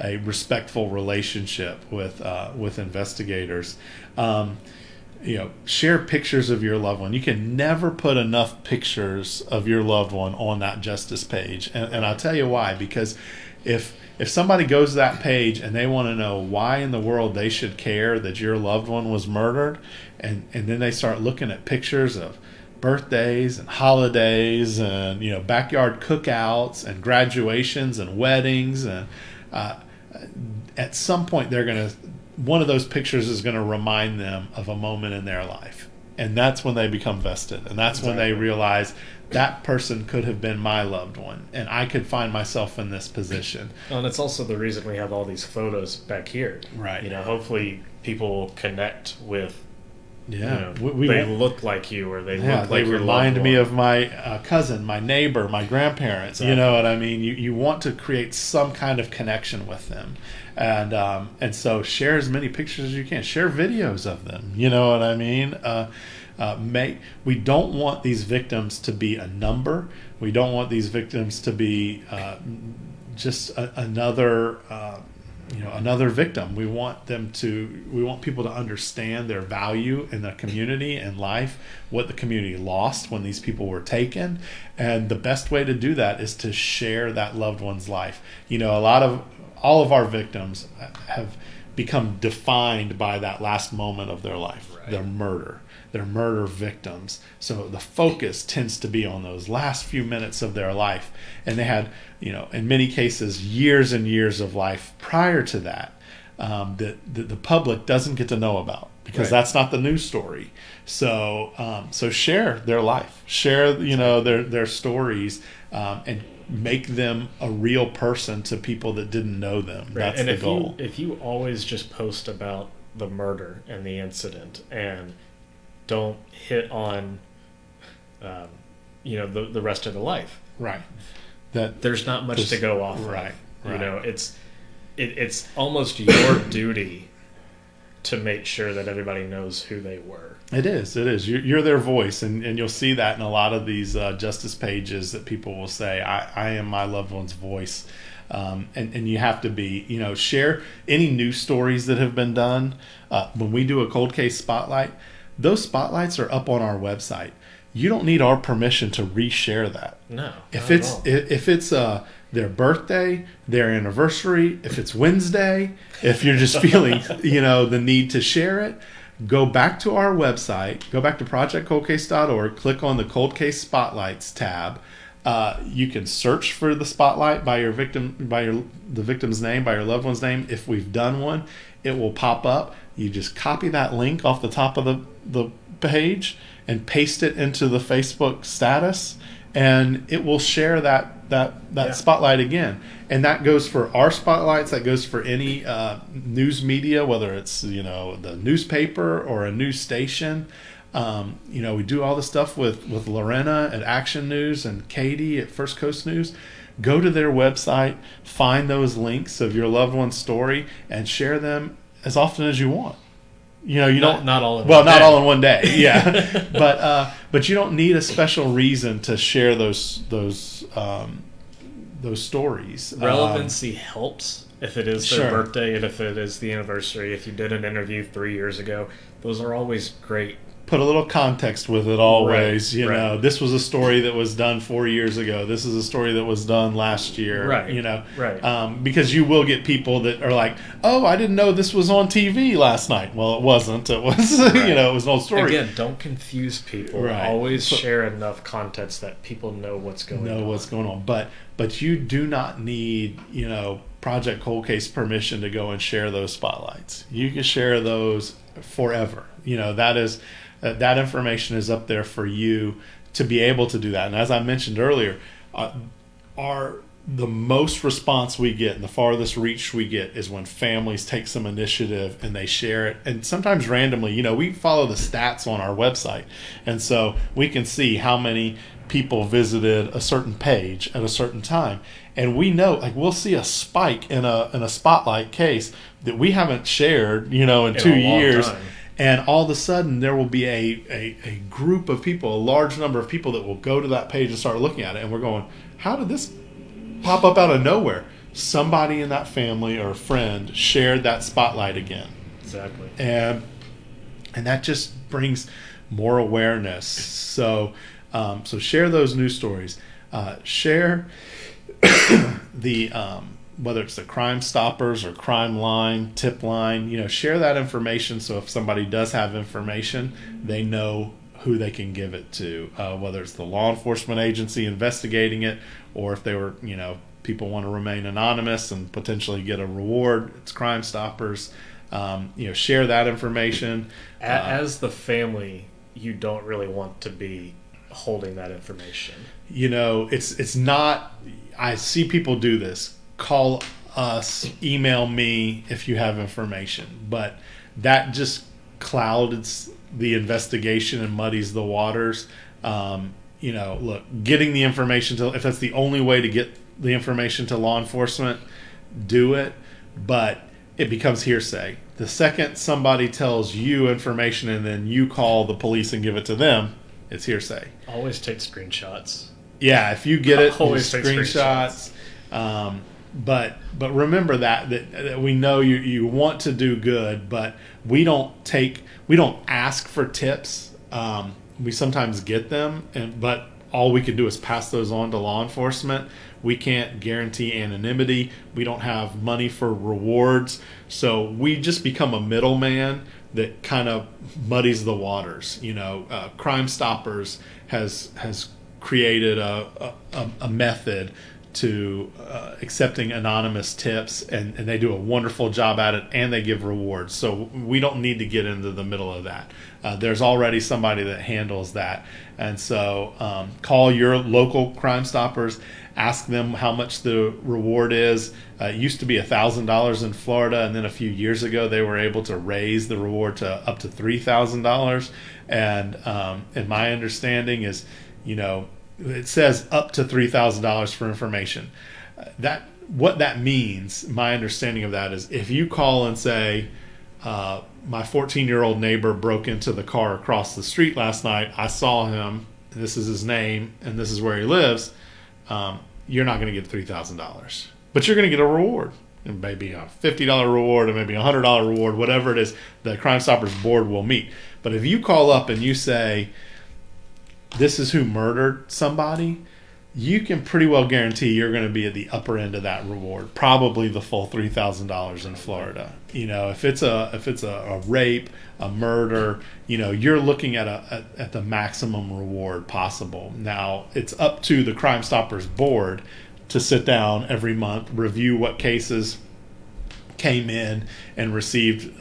a respectful relationship with investigators. Share pictures of your loved one. You can never put enough pictures of your loved one on that justice page. And I'll tell you why. Because if somebody goes to that page and they want to know why in the world they should care that your loved one was murdered, and then they start looking at pictures of birthdays and holidays and backyard cookouts and graduations and weddings, and at some point one of those pictures is going to remind them of a moment in their life, and that's when they become vested, and that's when they realize that person could have been my loved one, and I could find myself in this position. And it's also the reason we have all these photos back here. Right. Hopefully people will connect with. Yeah, they look like you, or they look like they remind me of my cousin, my neighbor, my grandparents. Exactly. You know what I mean? You want to create some kind of connection with them, and so share as many pictures as you can. Share videos of them. You know what I mean? We don't want these victims to be a number. We don't want these victims to be just another. Another victim. We want people to understand their value in the community and life, what the community lost when these people were taken. And the best way to do that is to share that loved one's life. All of our victims have become defined by that last moment of their life, Right. their murder victims. So the focus tends to be on those last few minutes of their life. And they had, in many cases, years and years of life prior to that, that the public doesn't get to know about, because Right. that's not the news story. So share their life, share their stories, and make them a real person to people that didn't know them. Right. That's And the goal. if you always just post about the murder and the incident and don't hit on, the rest of the life, Right. That there's not much to go off Right. of. Right. It's almost your duty to make sure that everybody knows who they were. It is. You're their voice, and you'll see that in a lot of these justice pages that people will say, I am my loved one's voice. And you have to be, share any news stories that have been done. When we do a cold case spotlight, those spotlights are up on our website. You don't need our permission to reshare that. No. If not it's at all. if it's their birthday, their anniversary, if it's Wednesday, if you're just feeling the need to share it, go back to our website, go back to projectcoldcase.org, click on the Cold Case Spotlights tab. You can search for the spotlight by your victim, the victim's name, by your loved one's name. If we've done one, it will pop up. You just copy that link off the top of the page and paste it into the Facebook status, and it will share that spotlight again. And that goes for our spotlights. That goes for any news media, whether it's the newspaper or a news station. We do all the stuff with Lorena at Action News and Katie at First Coast News. Go to their website, find those links of your loved one's story, and share them as often as you want. You don't not all in well, one not day. all in one day, yeah. But you don't need a special reason to share those stories. Relevancy helps if it is their Sure. birthday and if it is the anniversary. If you did an interview 3 years ago, those are always great. Put a little context with it always. Right, right. This was a story that was done 4 years ago. This is a story that was done last year. Right, right. Because you will get people that are like, "Oh, I didn't know this was on TV last night." Well, it wasn't. It was, it was an old story. Again, don't confuse people. Right. Always share enough context that people know what's going on. But you do not need, Project Cold Case permission to go and share those spotlights. You can share those forever. That information is up there for you to be able to do that. And as I mentioned earlier, the most response we get and the farthest reach we get is when families take some initiative and they share it. And sometimes randomly, we follow the stats on our website. And so we can see how many people visited a certain page at a certain time. And we know, we'll see a spike in a spotlight case that we haven't shared, in 2 a long years. time. And all of a sudden, there will be a group of people, a large number of people that will go to that page and start looking at it. And we're going, how did this pop up out of nowhere? Somebody in that family or friend shared that spotlight again. Exactly. And that just brings more awareness. So share those news stories. Share the whether it's the Crime Stoppers or Crime Line, Tip Line, share that information so if somebody does have information, they know who they can give it to, whether it's the law enforcement agency investigating it or if they were, people want to remain anonymous and potentially get a reward, it's Crime Stoppers. Share that information. As the family, you don't really want to be holding that information. It's not, I see people do this. Call us, email me if you have information, but that just clouds the investigation and muddies the waters. Look, getting the information if that's the only way to get the information to law enforcement, do it, but it becomes hearsay. The second somebody tells you information and then you call the police and give it to them, it's hearsay. Always take screenshots. Yeah, if you get it, Always take take screenshots. But remember that we know you want to do good, but we don't ask for tips. We sometimes get them, but all we can do is pass those on to law enforcement. We can't guarantee anonymity. We don't have money for rewards. So we just become a middleman that kind of muddies the waters. Crime Stoppers has created a method to accepting anonymous tips, and they do a wonderful job at it, and they give rewards. So we don't need to get into the middle of that. There's already somebody that handles that. And so call your local Crime Stoppers, ask them how much the reward is. It used to be $1,000 in Florida, and then a few years ago they were able to raise the reward to up to $3,000. And my understanding is, it says up to $3,000 for information. What that means, my understanding of that is, if you call and say, my 14-year-old neighbor broke into the car across the street last night, I saw him, this is his name, and this is where he lives, you're not going to get $3,000. But you're going to get a reward. It may be a $50 reward, or maybe a $100 reward, whatever it is, the Crime Stoppers board will meet. But if you call up and you say, this is who murdered somebody, you can pretty well guarantee you're going to be at the upper end of that reward, probably the full $3,000 in Florida. If it's a rape, a murder, you're looking at the maximum reward possible. Now, it's up to the Crime Stoppers board to sit down every month, review what cases came in and received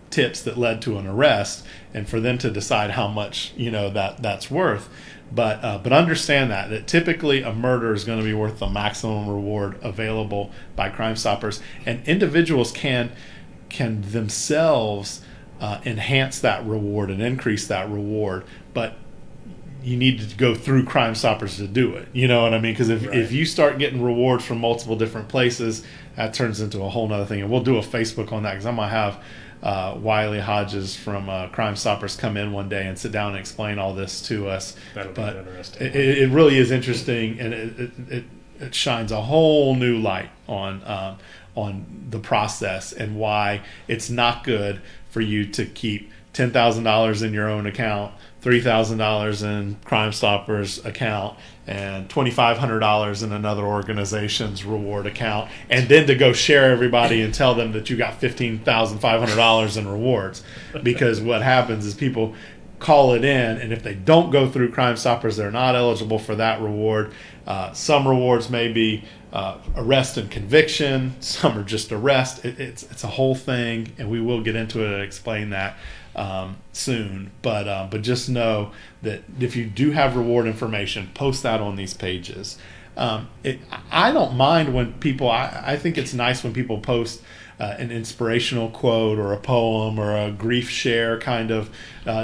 tips that led to an arrest, and for them to decide how much that's worth. But understand that typically a murder is going to be worth the maximum reward available by Crime Stoppers, and individuals can themselves enhance that reward and increase that reward, but you need to go through Crime Stoppers to do it. You know what I mean? Because if you start getting rewards from multiple different places, that turns into a whole nother thing. And we'll do a Facebook on that, because I'm going to have Wiley Hodges from Crime Stoppers come in one day and sit down and explain all this to us. That'll be interesting. It really is interesting, and it shines a whole new light on the process and why it's not good for you to keep $10,000 in your own account, $3,000 in Crime Stoppers account, and $2,500 in another organization's reward account, and then to go share everybody and tell them that you got $15,500 in rewards. Because what happens is people call it in, and if they don't go through Crime Stoppers, they're not eligible for that reward. Some rewards may be arrest and conviction. Some are just arrest. It's a whole thing, and we will get into it and explain that soon. But just know that if you do have reward information, post that on these pages. I don't mind when people. I think it's nice when people post an inspirational quote or a poem or a grief share kind of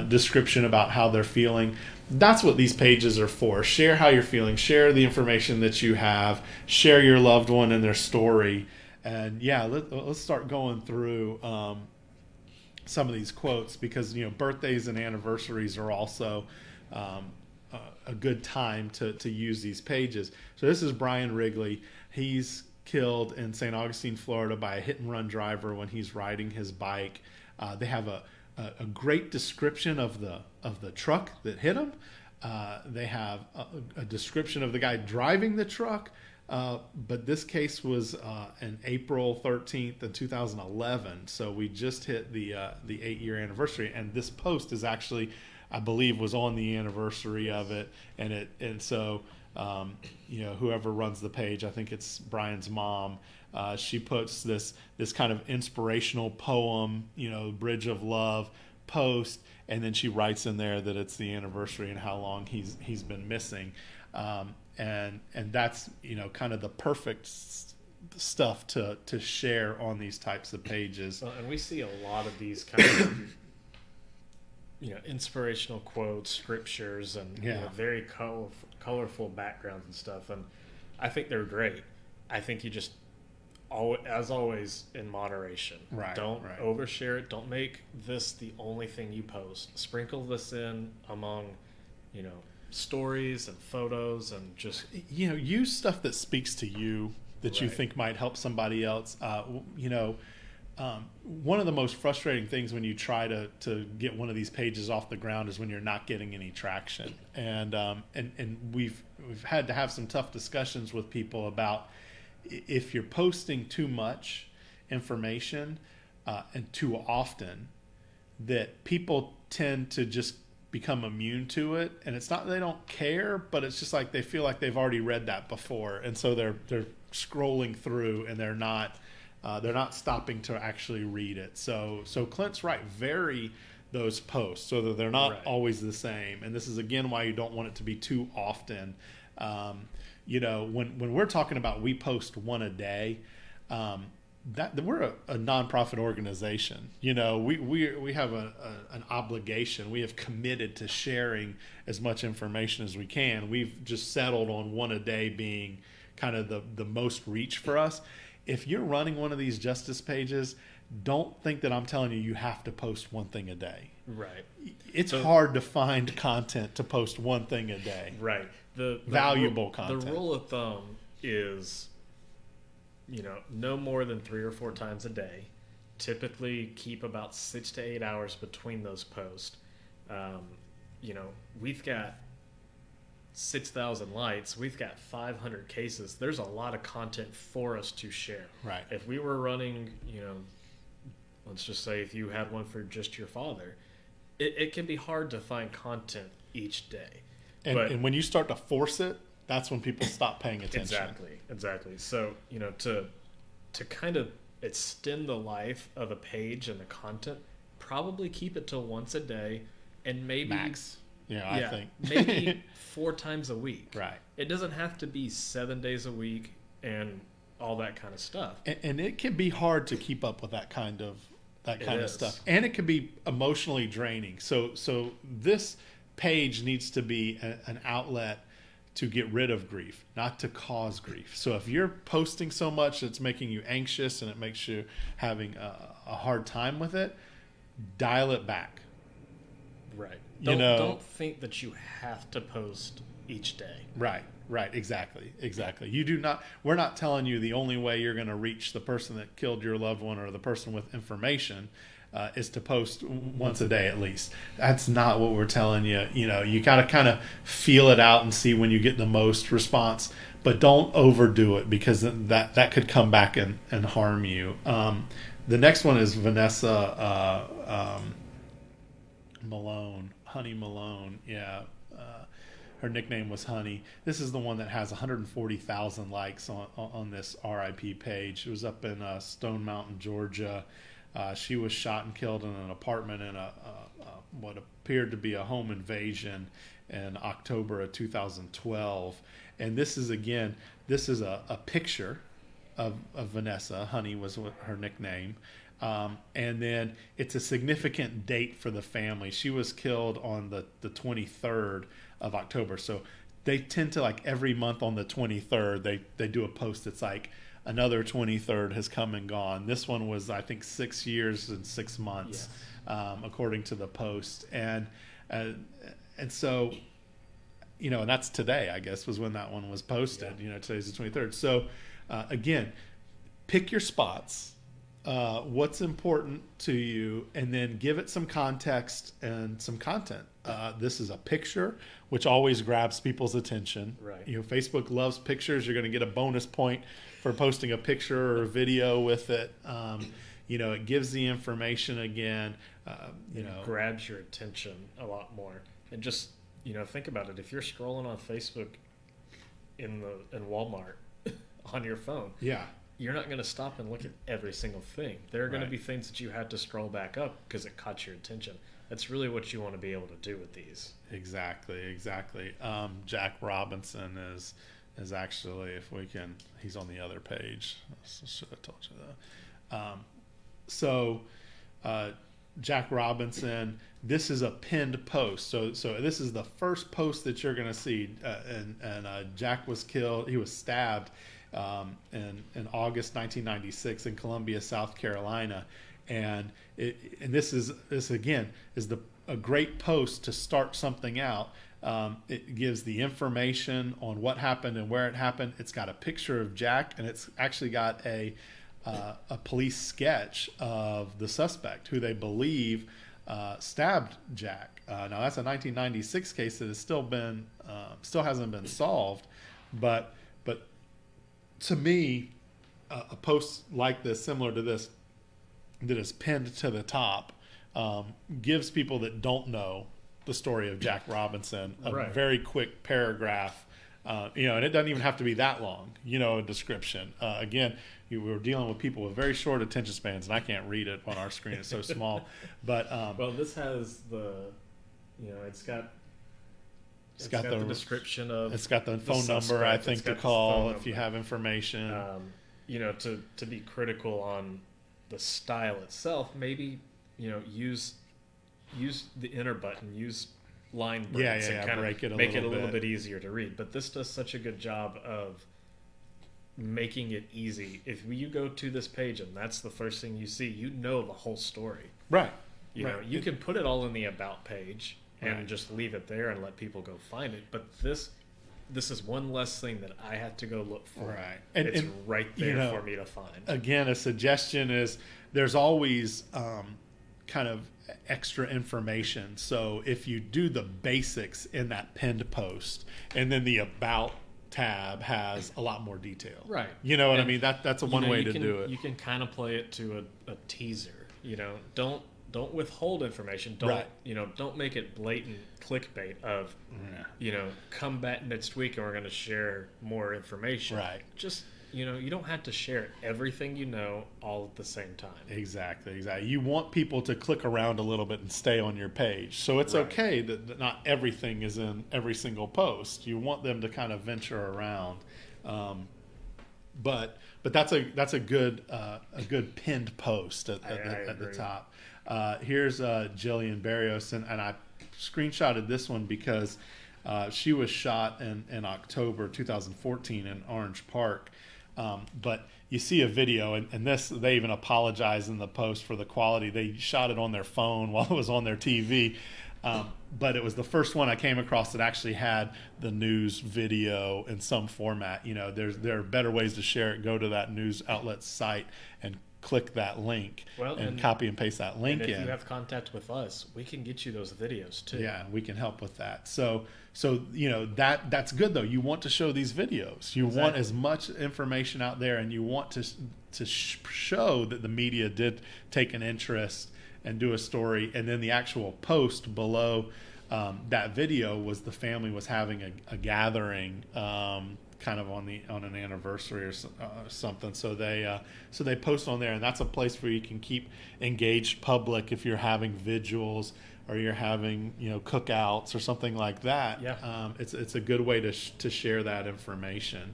description about how they're feeling. That's what these pages are for. Share how you're feeling. Share the information that you have. Share your loved one and their story. And yeah, let's start going through some of these quotes, because birthdays and anniversaries are also a good time to use these pages. So this is Brian Wrigley. He's killed in St. Augustine, Florida by a hit-and-run driver when he's riding his bike. They have a great description of the truck that hit him. They have a description of the guy driving the truck. But this case was in April 13th of 2011, so we just hit the 8-year anniversary, and this post is actually, I believe, was on the anniversary of it, and so whoever runs the page, I think it's Brian's mom, she puts this kind of inspirational poem, Bridge of Love post, and then she writes in there that it's the anniversary and how long he's been missing. And that's kind of the perfect stuff to share on these types of pages. Well, and we see a lot of these kind of inspirational quotes, scriptures, and very colorful backgrounds and stuff. And I think they're great. I think you just as always, in moderation. Right. Don't overshare it. Don't make this the only thing you post. Sprinkle this in among stories and photos, and just use stuff that speaks to you, that you think might help somebody else. one of the most frustrating things when you try to get one of these pages off the ground is when you're not getting any traction. And we've had to have some tough discussions with people about if you're posting too much information and too often, that people tend to just become immune to it. And it's not that they don't care, but it's just like they feel like they've already read that before, and so they're scrolling through and they're not stopping to actually read it. So Clint's right. Vary those posts so that they're not always the same. And this is again why you don't want it to be too often. When we're talking about we post one a day, that we're a nonprofit organization. We have an obligation. We have committed to sharing as much information as we can. We've just settled on one a day being kind of the most reach for us. If you're running one of these justice pages, don't think that I'm telling you have to post one thing a day. Right. It's hard to find content to post one thing a day. Right. The valuable content. The rule of thumb is, no more than 3 or 4 times a day. Typically keep about 6 to 8 hours between those posts. We've got 6,000 likes, we've got 500 cases. There's a lot of content for us to share. Right. If we were running, let's just say if you had one for just your father, it can be hard to find content each day. And when you start to force it, that's when people stop paying attention. Exactly. So, to kind of extend the life of a page and the content, probably keep it to once a day, and maybe max. I think maybe 4 times a week. Right. It doesn't have to be 7 days a week and all that kind of stuff. And it can be hard to keep up with that kind of stuff, and it can be emotionally draining. So this page needs to be an outlet to get rid of grief, not to cause grief. So if you're posting so much that's making you anxious and it makes you having a hard time with it, dial it back. Right. Don't think that you have to post each day. Right. Exactly. You do not. We're not telling you the only way you're going to reach the person that killed your loved one or the person with information is to post once a day at least. That's not what we're telling you. You got to kind of feel it out and see when you get the most response, but don't overdo it, because that could come back and harm you. The next one is Vanessa Malone, Honey Malone. Yeah. Her nickname was Honey. This is the one that has 140,000 likes on this RIP page. It was up in Stone Mountain, Georgia. She was shot and killed in an apartment in what appeared to be a home invasion in October of 2012. And this is a picture of Vanessa. Honey was her nickname. And then it's a significant date for the family. She was killed on the 23rd of October. So they tend to, like, every month on the 23rd, they do a post that's like, another 23rd has come and gone. This one was, I think, 6 years and 6 months, according to the post. And so, and that's today, I guess, was when that one was posted. Today's the 23rd. So, again, pick your spots. What's important to you, and then give it some context and some content. This is a picture, which always grabs people's attention. Right. Facebook loves pictures. You're going to get a bonus point for posting a picture or a video with it. It gives the information again. It grabs your attention a lot more. And just think about it. If you're scrolling on Facebook in Walmart on your phone, you're not going to stop and look at every single thing. There are going to be things that you had to scroll back up because it caught your attention. That's really what you want to be able to do with these. Exactly. Jack Robinson is actually, if we can, he's on the other page. I should have told you that. Jack Robinson, this is a pinned post. So this is the first post that you're going to see. And Jack was killed. He was stabbed in August 1996 in Columbia, South Carolina. And this again is a great post to start something out. It gives the information on what happened and where it happened. It's got a picture of Jack, and it's actually got a a police sketch of the suspect who they believe stabbed Jack. Now that's a 1996 case that has still hasn't been solved, but to me, a post like this, similar to this, that is pinned to the top, gives people that don't know the story of Jack Robinson a very quick paragraph. And it doesn't even have to be that long, a description. Again, we were dealing with people with very short attention spans, and I can't read it on our screen; it's so small. But well, this has it's got the description of. It's got the phone number, I think, to call if you have information. To be critical on the style itself, maybe use the enter button, use line breaks, and kind of make it a little bit easier to read. But this does such a good job of making it easy. If you go to this page and that's the first thing you see, the whole story. Right. You can put it all in the about page and just leave it there and let people go find it. But this is one less thing that I have to go look for. Right. It's right there for me to find. Again, a suggestion is there's always kind of extra information. So if you do the basics in that pinned post, and then the about tab has a lot more detail. Right. You know what I mean? That's one way to do it. You can kind of play it to a teaser. Don't withhold information. Don't make it blatant clickbait of come back next week and we're going to share more information. Right. Just you don't have to share everything all at the same time. Exactly. You want people to click around a little bit and stay on your page. So it's okay that not everything is in every single post. You want them to kind of venture around. But that's a good pinned post at the top. Here's Jillian Barrios, and I screenshotted this one because she was shot in October 2014 in Orange Park. But you see a video, and this, they even apologize in the post for the quality. They shot it on their phone while it was on their TV. But it was the first one I came across that actually had the news video in some format. There are better ways to share it. Go to that news outlet's site and click that link and copy and paste that link in. in. If you have contact with us, we can get you those videos too. Yeah, we can help with that. So that's good though. You want to show these videos. You want as much information out there, and you want to show that the media did take an interest and do a story. And then the actual post below that video was the family was having a gathering. Kind of on an anniversary or something, so they post on there, and that's a place where you can keep engaged public if you're having vigils or you're having cookouts or something like that. It's a good way to share that information.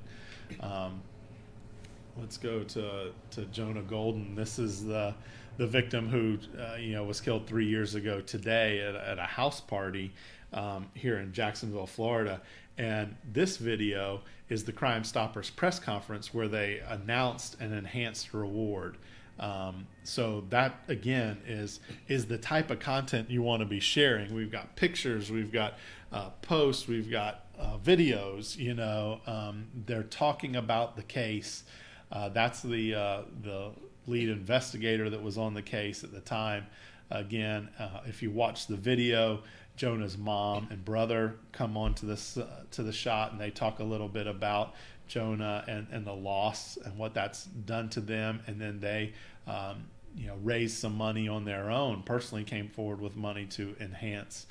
Let's go to Jonah Golden. This is the victim who was killed 3 years ago today at a house party here in Jacksonville, Florida. And this video is the Crime Stoppers press conference where they announced an enhanced reward. So that again is the type of content you want to be sharing. We've got pictures, we've got posts, we've got videos. They're talking about the case. That's the lead investigator that was on the case at the time. Again, if you watch the video, Jonah's mom and brother come on to the shot, and they talk a little bit about Jonah and the loss and what that's done to them. And then they raised some money on their own, personally came forward with money to enhance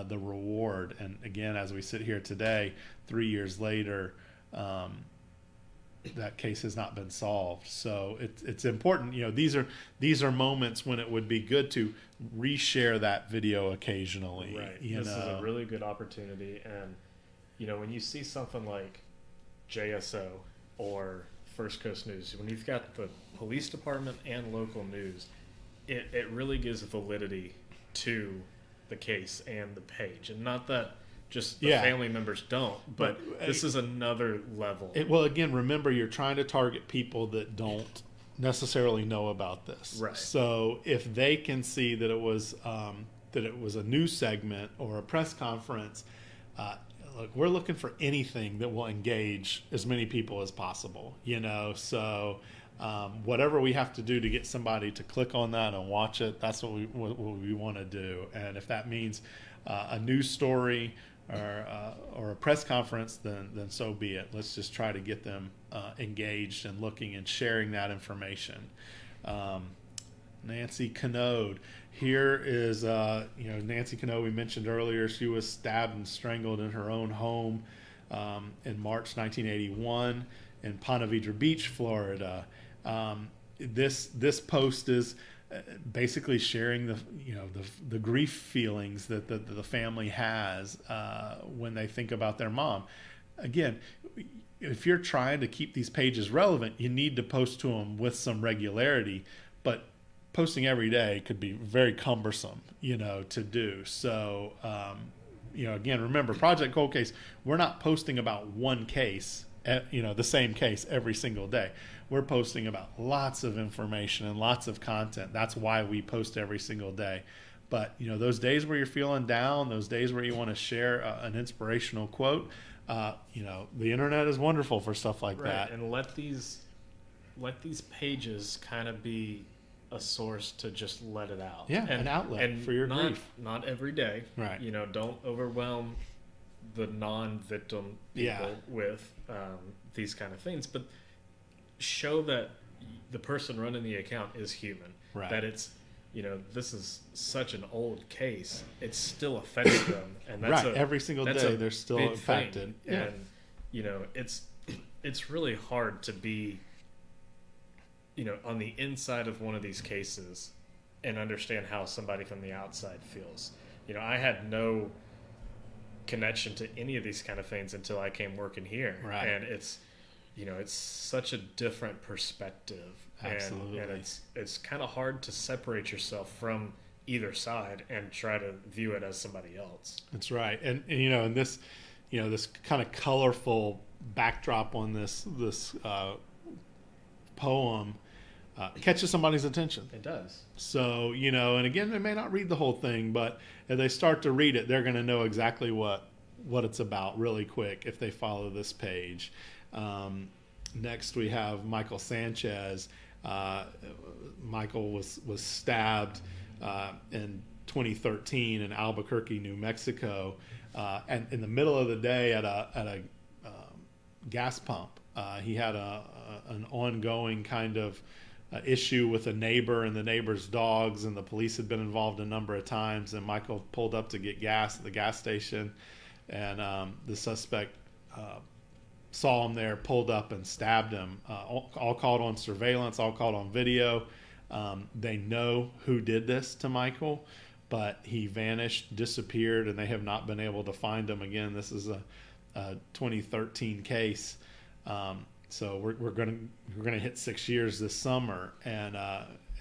the reward. And again, as we sit here today, 3 years later, that case has not been solved. So it's important. These are moments when it would be good to reshare that video occasionally. Right. This is a really good opportunity. And when you see something like JSO or First Coast News, when you've got the police department and local news, it really gives validity to the case and the page. And not that just the family members don't, but this is another level. Well, again, remember, you're trying to target people that don't necessarily know about this. Right. So if they can see that it was a news segment or a press conference, look, we're looking for anything that will engage as many people as possible. So Whatever we have to do to get somebody to click on that and watch it, that's what we want to do. And if that means a news story or a press conference, then so be it. Let's just try to get them engaged and looking and sharing that information. Nancy Canode. Here is, Nancy Canode, we mentioned earlier, she was stabbed and strangled in her own home in March 1981 in Ponte Vedra Beach, Florida. This post is basically sharing the grief feelings that the family has when they think about their mom. Again, if you're trying to keep these pages relevant, you need to post to them with some regularity, but posting every day could be very cumbersome, to do. So, again, remember, Project Cold Case, we're not posting about one case, the same case every single day. We're posting about lots of information and lots of content. That's why we post every single day. But, those days where you're feeling down, those days where you want to share an inspirational quote, the internet is wonderful for stuff like that. And let these pages kind of be a source to just let it out. Yeah, an outlet for your grief. Not every day. Right. Don't overwhelm the non-victim people with these kind of things, but show that the person running the account is human. Right. That it's, this is such an old case. It still affects them, and that's every single day they're still affected. Yeah. And it's really hard to be on the inside of one of these cases and understand how somebody from the outside feels. I had no connection to any of these kind of things until I came working here. Right. And it's such a different perspective. Absolutely. And it's kind of hard to separate yourself from either side and try to view it as somebody else. That's right. And and this this kind of colorful backdrop on this poem catches somebody's attention. It does. So, and again, they may not read the whole thing, but if they start to read it, they're going to know exactly what it's about really quick if they follow this page. Next, we have Michael Sanchez. Michael was stabbed in 2013 in Albuquerque, New Mexico, and in the middle of the day at a gas pump. He had an ongoing kind of issue with a neighbor and the neighbor's dogs, and the police had been involved a number of times, and Michael pulled up to get gas at the gas station, and the suspect saw him there, pulled up and stabbed him. All caught on surveillance, all caught on video. They know who did this to Michael, but he vanished, disappeared, and they have not been able to find him again. This is a 2013 case. So we're gonna hit 6 years this summer, and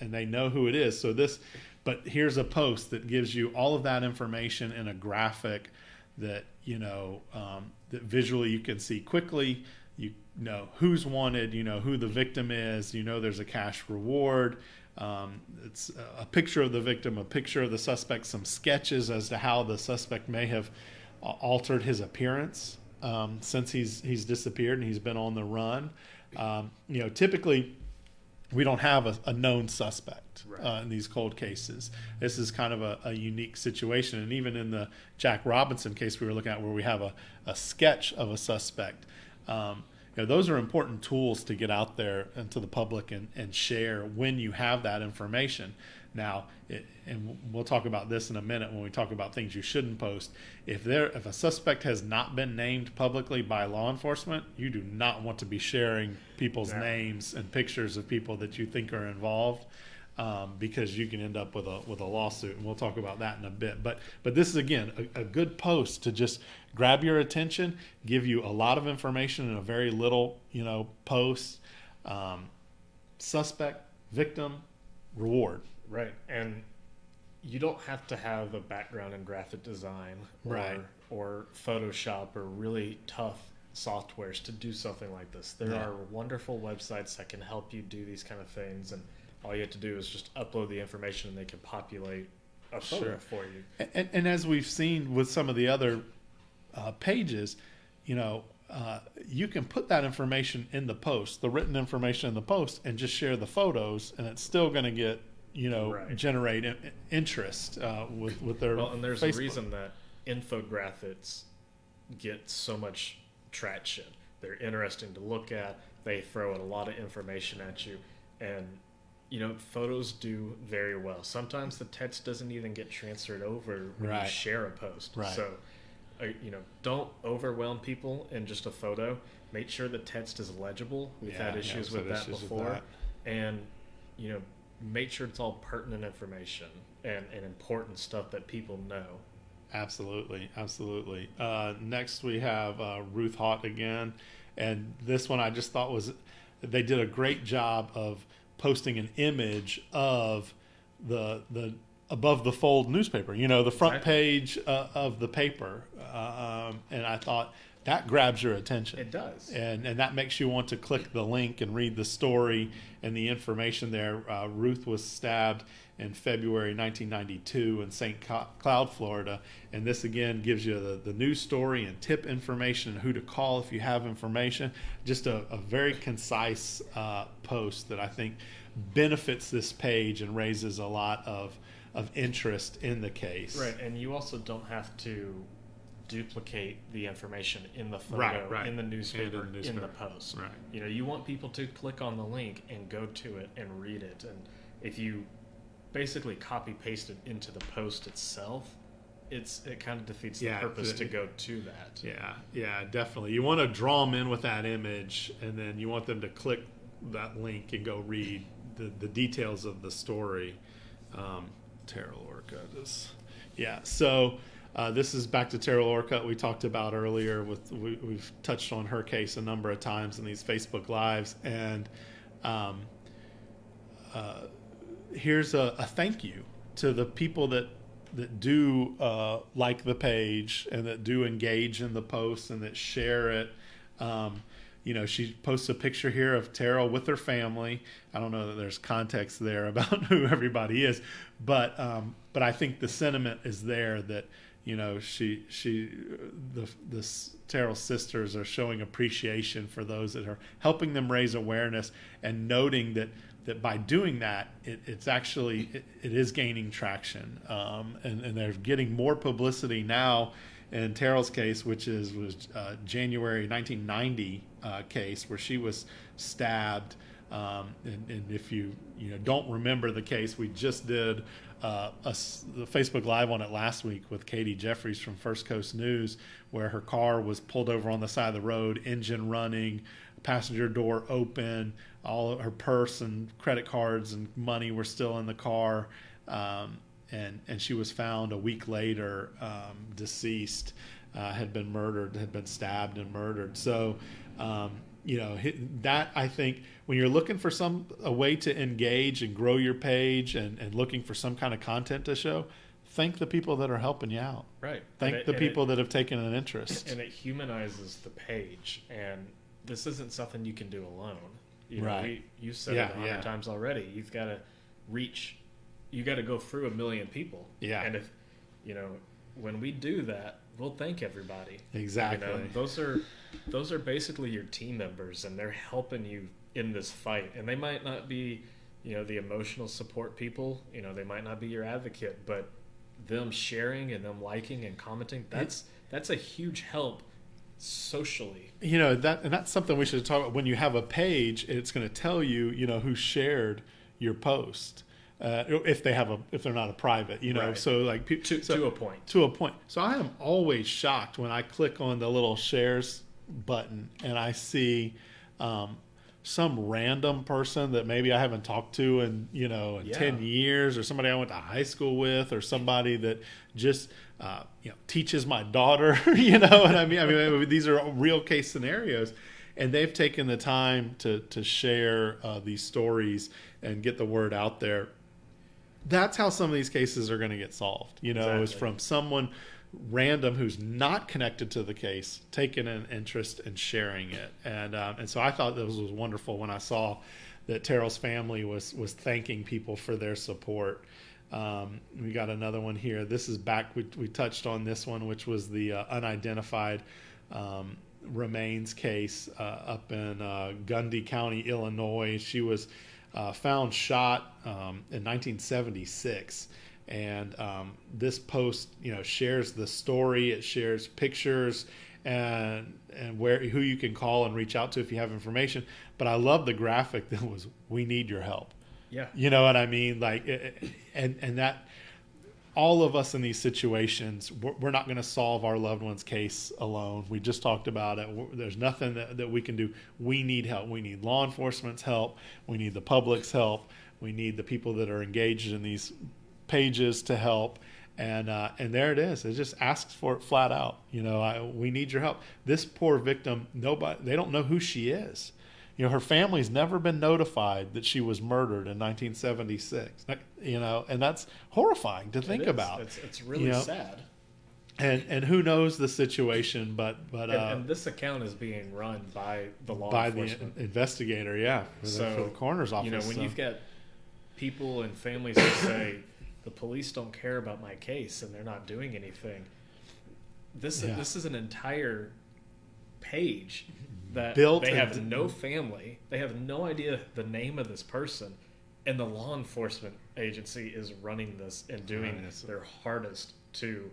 they know who it is. But here's a post that gives you all of that information in a graphic that that visually you can see quickly. You know who's wanted, who the victim is, there's a cash reward. It's a picture of the victim, a picture of the suspect, some sketches as to how the suspect may have altered his appearance since he's disappeared and he's been on the run. Typically we don't have a known suspect in these cold cases. This is kind of a unique situation. And even in the Jack Robinson case we were looking at, where we have a sketch of a suspect, those are important tools to get out there into the public and share when you have that information. Now, and we'll talk about this in a minute when we talk about things you shouldn't post. If a suspect has not been named publicly by law enforcement, you do not want to be sharing people's names and pictures of people that you think are involved, because you can end up with a lawsuit, and we'll talk about that in a bit. But this is, again, a good post to just grab your attention, give you a lot of information in a very little post. Suspect, victim, reward. Right. And you don't have to have a background in graphic design or Photoshop or really tough softwares to do something like this. There are wonderful websites that can help you do these kind of things, and all you have to do is just upload the information and they can populate a photo for you. And as we've seen with some of the other pages, you can put that information in the post, the written information in the post, and just share the photos, and it's still going to get, generate interest with their Well, and there's Facebook. a reason that infographics get so much traction. They're interesting to look at. They throw a lot of information at you, and photos do very well. Sometimes the text doesn't even get transferred over when you share a post. Right. So, don't overwhelm people in just a photo. Make sure the text is legible. We've had issues with that before, and make sure it's all pertinent information and important stuff that people know. Absolutely. Next we have Ruth Haught again, and this one I just thought they did a great job of posting an image of the above the fold newspaper, the front page of the paper, and I thought that grabs your attention. It does, and that makes you want to click the link and read the story and the information there. Ruth was stabbed in February 1992 in St. Cloud, Florida, and this again gives you the news story and tip information and who to call if you have information. Just a very concise post that I think benefits this page and raises a lot of interest in the case. Right, and you also don't have to duplicate the information in the photo, in the newspaper, in the post. Right. You want people to click on the link and go to it and read it. And if you basically copy paste it into the post itself, it kind of defeats the purpose to go to that. Yeah, definitely. You want to draw them in with that image, and then you want them to click that link and go read the details of the story. Terrell Orcutt is, so this is back to Terrell Orcutt we talked about earlier. We've touched on her case a number of times in these Facebook Lives, and here's a thank you to the people that do like the page and that do engage in the posts and that share it. She posts a picture here of Terrell with her family. I don't know that there's context there about who everybody is, but I think the sentiment is there that the Terrell sisters are showing appreciation for those that are helping them raise awareness and noting that by doing that, it is gaining traction, and they're getting more publicity now. In Terrell's case, which was January 1990 case where she was stabbed, and if you don't remember the case, we just did the Facebook Live on it last week with Katie Jeffries from First Coast News, where her car was pulled over on the side of the road, engine running, passenger door open, all of her purse and credit cards and money were still in the car. And she was found a week later, deceased, had been stabbed and murdered. So, that I think when you're looking for a way to engage and grow your page and looking for some kind of content to show, thank the people that are helping you out. Right. Thank the people that have taken an interest. And it humanizes the page. And this isn't something you can do alone. You said it 100 times already. You've got to reach. You got to go through 1 million people. Yeah. And if, when we do that, we'll thank everybody. Exactly. Those are basically your team members, and they're helping you in this fight. And they might not be, the emotional support people. They might not be your advocate, but them sharing and them liking and commenting, that's a huge help socially. That's something we should talk about. When you have a page, it's going to tell you, who shared your post. If they're not a private, right. So like to a point. So I am always shocked when I click on the little shares button and I see some random person that maybe I haven't talked to in 10 years, or somebody I went to high school with, or somebody that just teaches my daughter, and I mean these are real case scenarios. And they've taken the time to share these stories and get the word out there. That's how some of these cases are going to get solved. Is from someone random who's not connected to the case, taking an interest and sharing it. And so I thought this was wonderful when I saw that Terrell's family was thanking people for their support. We got another one here. This is back. We touched on this one, which was the unidentified remains case up in Gundy County, Illinois. She was found shot in 1976. And this post, shares the story. It shares pictures and who you can call and reach out to if you have information. But I love the graphic that was, "We need your help." Yeah. You know what I mean? Like, and that all of us in these situations, we're not going to solve our loved one's case alone. We just talked about it. There's nothing that we can do. We need help. We need law enforcement's help. We need the public's help. We need the people that are engaged in these pages to help. And there it is. It just asks for it flat out. We need your help. This poor victim, they don't know who she is. Her family's never been notified that she was murdered in 1976. And that's horrifying to think about. It's really sad. And who knows the situation, but and this account is being run by the law enforcement. The investigator, for the coroner's office. When you've got people and families who say, the police don't care about my case and they're not doing anything. This is an entire page that they have no family. They have no idea the name of this person. And the law enforcement agency is running this and doing their hardest to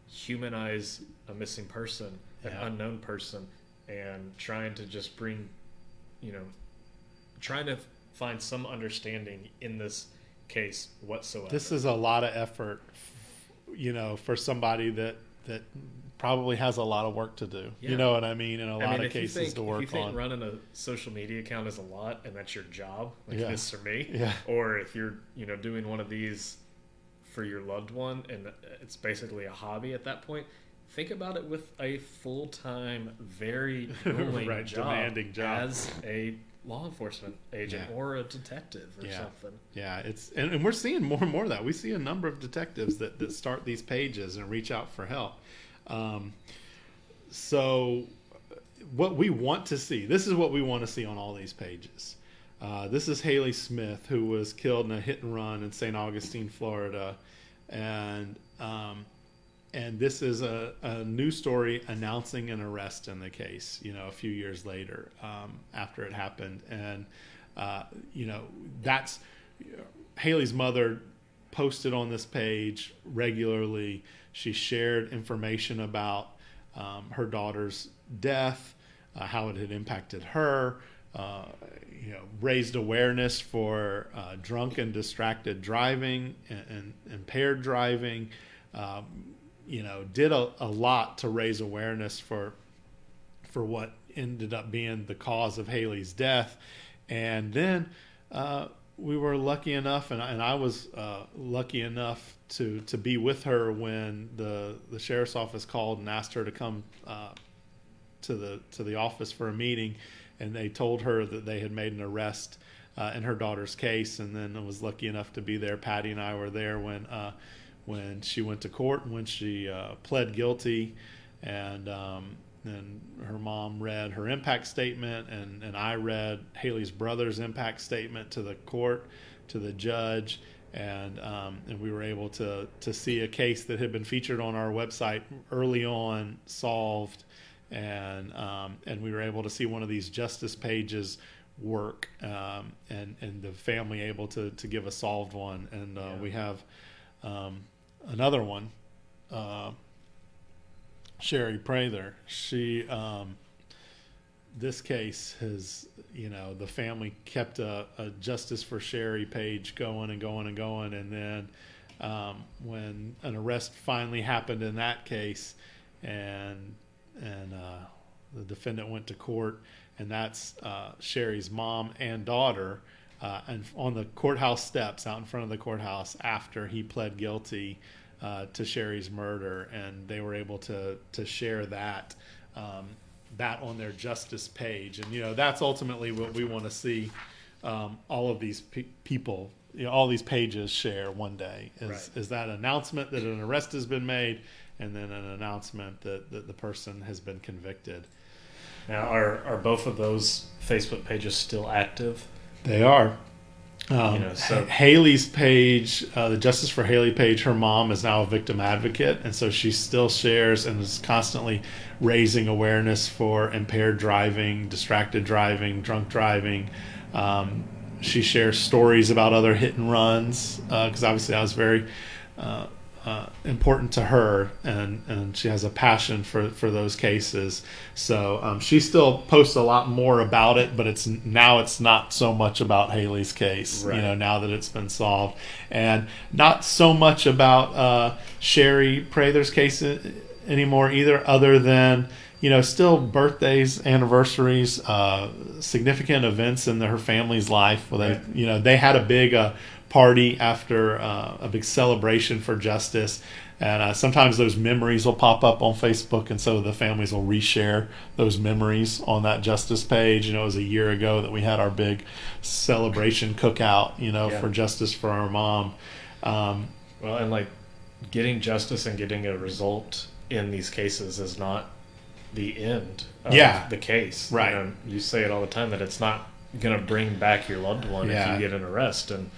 humanize a missing person, an unknown person, and trying to just bring, trying to find some understanding in this case whatsoever. This is a lot of effort, for somebody that probably has a lot of work to do. Yeah. You know what I mean? And a lot of cases to work on. If you think running a social media account is a lot and that's your job, like it is for me, or if you're, doing one of these for your loved one and it's basically a hobby at that point, think about it with a full-time, very grueling demanding job as a law enforcement agent or a detective or something. Yeah, and we're seeing more and more of that. We see a number of detectives that start these pages and reach out for help. So what we want to see, this is what we want to see on all these pages. This is Haley Smith, who was killed in a hit and run in St. Augustine, Florida. And this is a news story announcing an arrest in the case, a few years later, after it happened. And, that's Haley's mother posted on this page regularly. She shared information about her daughter's death, how it had impacted her, raised awareness for drunk and distracted driving and impaired driving, did a lot to raise awareness for what ended up being the cause of Haley's death. And then we were lucky enough, and I was lucky enough to be with her when the sheriff's office called and asked her to come to the office for a meeting, and they told her that they had made an arrest in her daughter's case. And then I was lucky enough to be there. Patty and I were there when she went to court and when she pled guilty, and her mom read her impact statement, and I read Haley's brother's impact statement to the court, to the judge, and we were able to see a case that had been featured on our website early on solved, and we were able to see one of these justice pages work, and the family able to give a solved one, and we have another one. Sherry Prather, she, this case has, the family kept a Justice for Sherry page going and going and going. And then when an arrest finally happened in that case and the defendant went to court, and that's Sherry's mom and daughter, and on the courthouse steps out in front of the courthouse after he pled guilty to Sherry's murder, and they were able to share that on their justice page. And that's ultimately what we want to see all of these people, all these pages share one day is that announcement that an arrest has been made, and then an announcement that the person has been convicted. Now, are both of those Facebook pages still active? They are. So Haley's page, the Justice for Haley page, her mom is now a victim advocate, and so she still shares and is constantly raising awareness for impaired driving, distracted driving, drunk driving. She shares stories about other hit and runs, because obviously that was very important to her, and she has a passion for those cases. So she still posts a lot more about it, but it's not so much about Haley's case, right. Now that it's been solved, and not so much about Sherry Prather's case anymore either, other than still birthdays, anniversaries, significant events in her family's life. Where they had a big party after a big celebration for justice, and sometimes those memories will pop up on Facebook, and so the families will reshare those memories on that justice page. It was a year ago that we had our big celebration cookout, for justice for our mom. Well, and like getting justice and getting a result in these cases is not the end of the case. Right. You say it all the time that it's not going to bring back your loved one if you get an arrest, and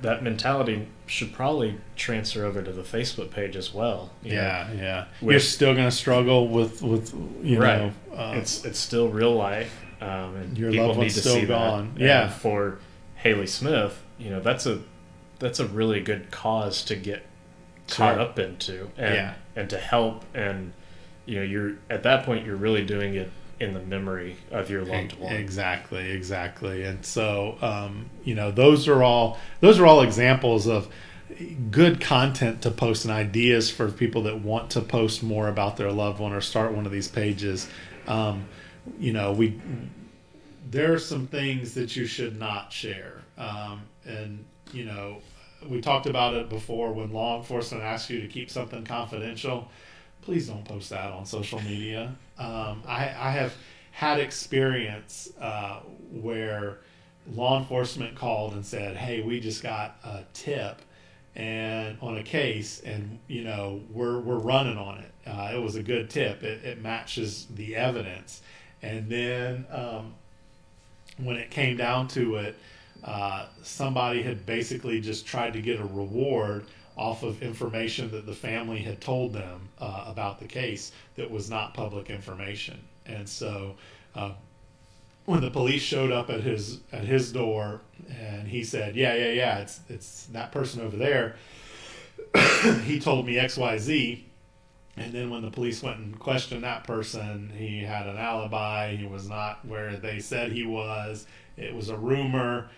that mentality should probably transfer over to the Facebook page as well. You're still going to struggle with right. It's still real life, and your people loved need one's to still see gone. that. And for Haley Smith, that's a really good cause to get caught up into, and to help, and you're at that point you're really doing it in the memory of your loved one. Exactly. And so, those are all examples of good content to post and ideas for people that want to post more about their loved one or start one of these pages. There are some things that you should not share. We talked about it before. When law enforcement asks you to keep something confidential, please don't post that on social media. I have had experience where law enforcement called and said, "Hey, we just got a tip and on a case, and we're running on it. It was a good tip. It matches the evidence." And then when it came down to it, somebody had basically just tried to get a reward off of information that the family had told them about the case that was not public information. And so when the police showed up at his door and he said, yeah, it's that person over there, he told me XYZ. And then when the police went and questioned that person, he had an alibi. He was not where they said he was. It was a rumor.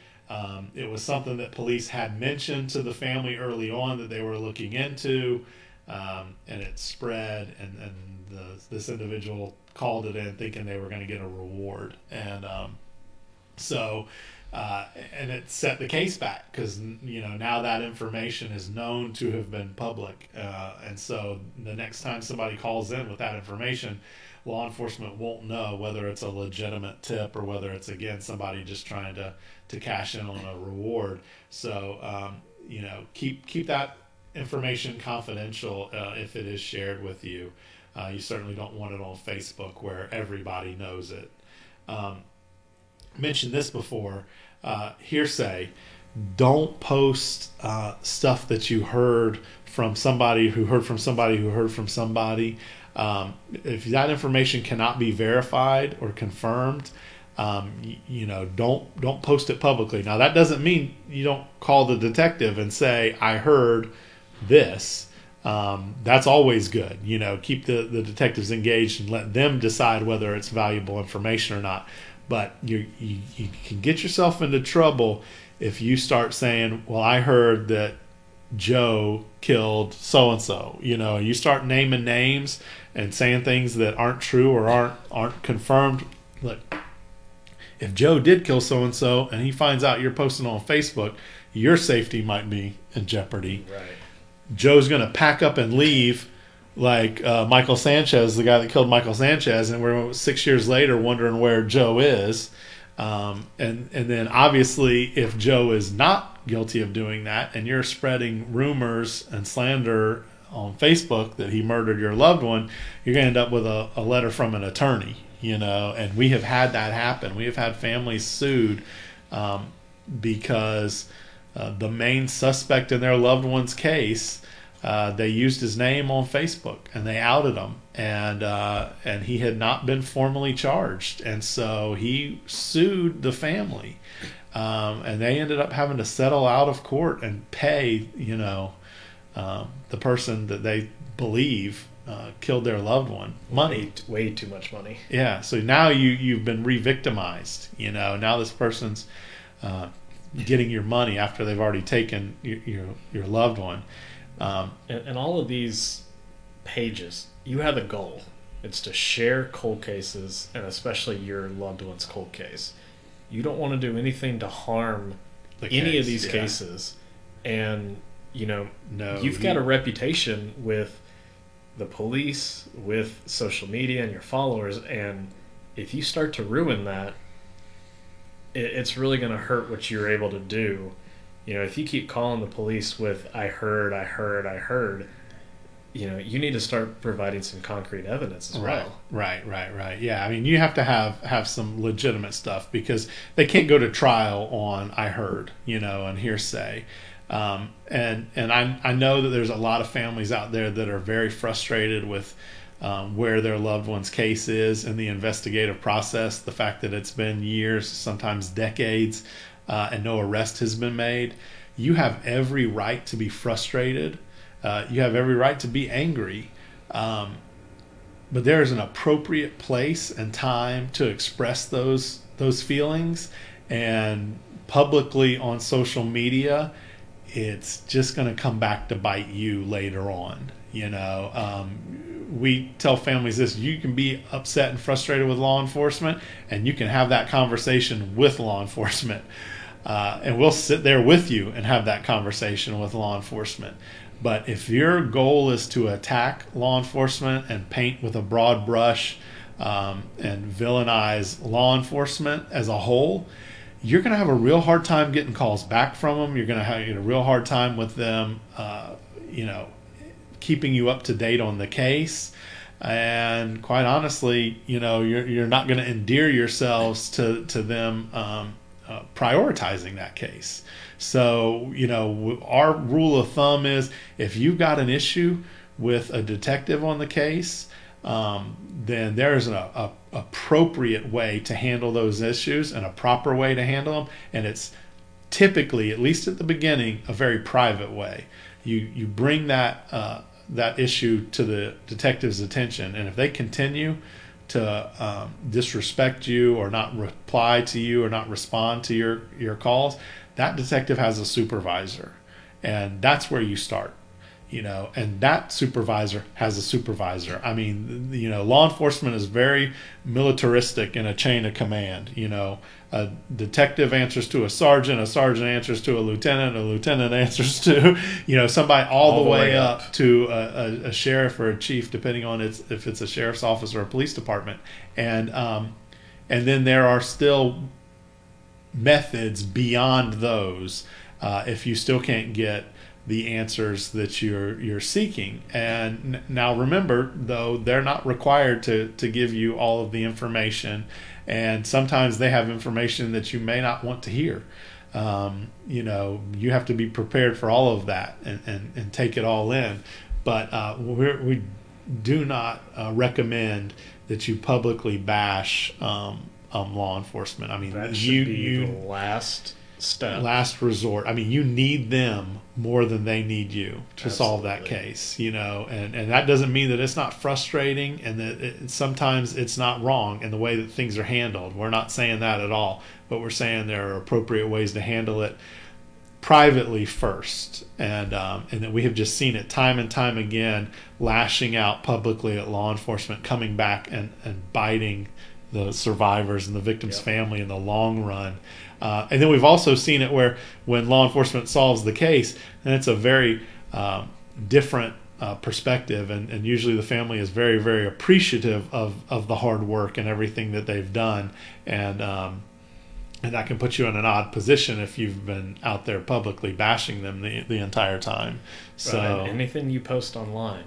It was something that police had mentioned to the family early on that they were looking into, and it spread, and this individual called it in thinking they were going to get a reward. And and it set the case back because now that information is known to have been public, and so the next time somebody calls in with that information, law enforcement won't know whether it's a legitimate tip or whether it's again somebody just trying to cash in on a reward. So keep that information confidential if it is shared with you. You certainly don't want it on Facebook where everybody knows it. Mentioned this before, hearsay. Don't post stuff that you heard from somebody who heard from somebody who heard from somebody. If that information cannot be verified or confirmed, don't post it publicly. Now that doesn't mean you don't call the detective and say, "I heard this." That's always good. Keep the detectives engaged and let them decide whether it's valuable information or not. But you can get yourself into trouble if you start saying, "Well, I heard that Joe killed so-and-so." You start naming names and saying things that aren't true or aren't confirmed. Look, if Joe did kill so-and-so and he finds out you're posting on Facebook, your safety might be in jeopardy. Right. Joe's going to pack up and leave like Michael Sanchez, the guy that killed Michael Sanchez, and we're 6 years later wondering where Joe is. And then obviously if Joe is not guilty of doing that and you're spreading rumors and slander on Facebook that he murdered your loved one, you're going to end up with a letter from an attorney, and we have had that happen. We have had families sued because the main suspect in their loved one's case, they used his name on Facebook and they outed him, and he had not been formally charged, and so he sued the family, and they ended up having to settle out of court and pay the person that they believe killed their loved one money. Way too much money. Yeah, so now you've been re-victimized. Now this person's getting your money after they've already taken your loved one. And all of these pages, you have a goal. It's to share cold cases, and especially your loved one's cold case. You don't want to do anything to harm any of these cases. And, you've got a reputation with the police, with social media and your followers, and if you start to ruin that, it's really going to hurt what you're able to do. If you keep calling the police with I heard, you need to start providing some concrete evidence as well. Right. Yeah, I mean, you have to have some legitimate stuff, because they can't go to trial on I heard, and hearsay. And I know that there's a lot of families out there that are very frustrated with where their loved one's case is in the investigative process, the fact that it's been years, sometimes decades, and no arrest has been made. You have every right to be frustrated. You have every right to be angry. But there is an appropriate place and time to express those feelings. And publicly on social media, it's just going to come back to bite you later on. We tell families this: you can be upset and frustrated with law enforcement, and you can have that conversation with law enforcement. And we'll sit there with you and have that conversation with law enforcement. But if your goal is to attack law enforcement and paint with a broad brush and villainize law enforcement as a whole, you're going to have a real hard time getting calls back from them. You're going to have a real hard time with them, keeping you up to date on the case. And quite honestly, you're not going to endear yourselves to them prioritizing that case. So, our rule of thumb is, if you've got an issue with a detective on the case, then there's an appropriate way to handle those issues and a proper way to handle them. And it's typically, at least at the beginning, a very private way. You bring that issue to the detective's attention, and if they continue to disrespect you or not reply to you or not respond to your calls, that detective has a supervisor, and that's where you start. And that supervisor has a supervisor. I mean, law enforcement is very militaristic in a chain of command. A detective answers to a sergeant answers to a lieutenant answers to, somebody all the way up to a sheriff or a chief, depending on if it's a sheriff's office or a police department. And then there are still methods beyond those if you still can't get the answers that you're seeking. And now remember, though, they're not required to give you all of the information, and sometimes they have information that you may not want to hear. You have to be prepared for all of that and take it all in. But we do not recommend that you publicly bash law enforcement. I mean, that should be the last step, last resort. I mean, you need them more than they need you to solve that case, and that doesn't mean that it's not frustrating and that sometimes it's not wrong in the way that things are handled. We're not saying that at all, but we're saying there are appropriate ways to handle it privately first, and that we have just seen it time and time again, lashing out publicly at law enforcement, coming back and biting the survivors and the victim's family in the long run. And then we've also seen it where when law enforcement solves the case, and it's a very different perspective, and usually the family is very, very appreciative of the hard work and everything that they've done, and that can put you in an odd position if you've been out there publicly bashing them the entire time. So right. Anything you post online,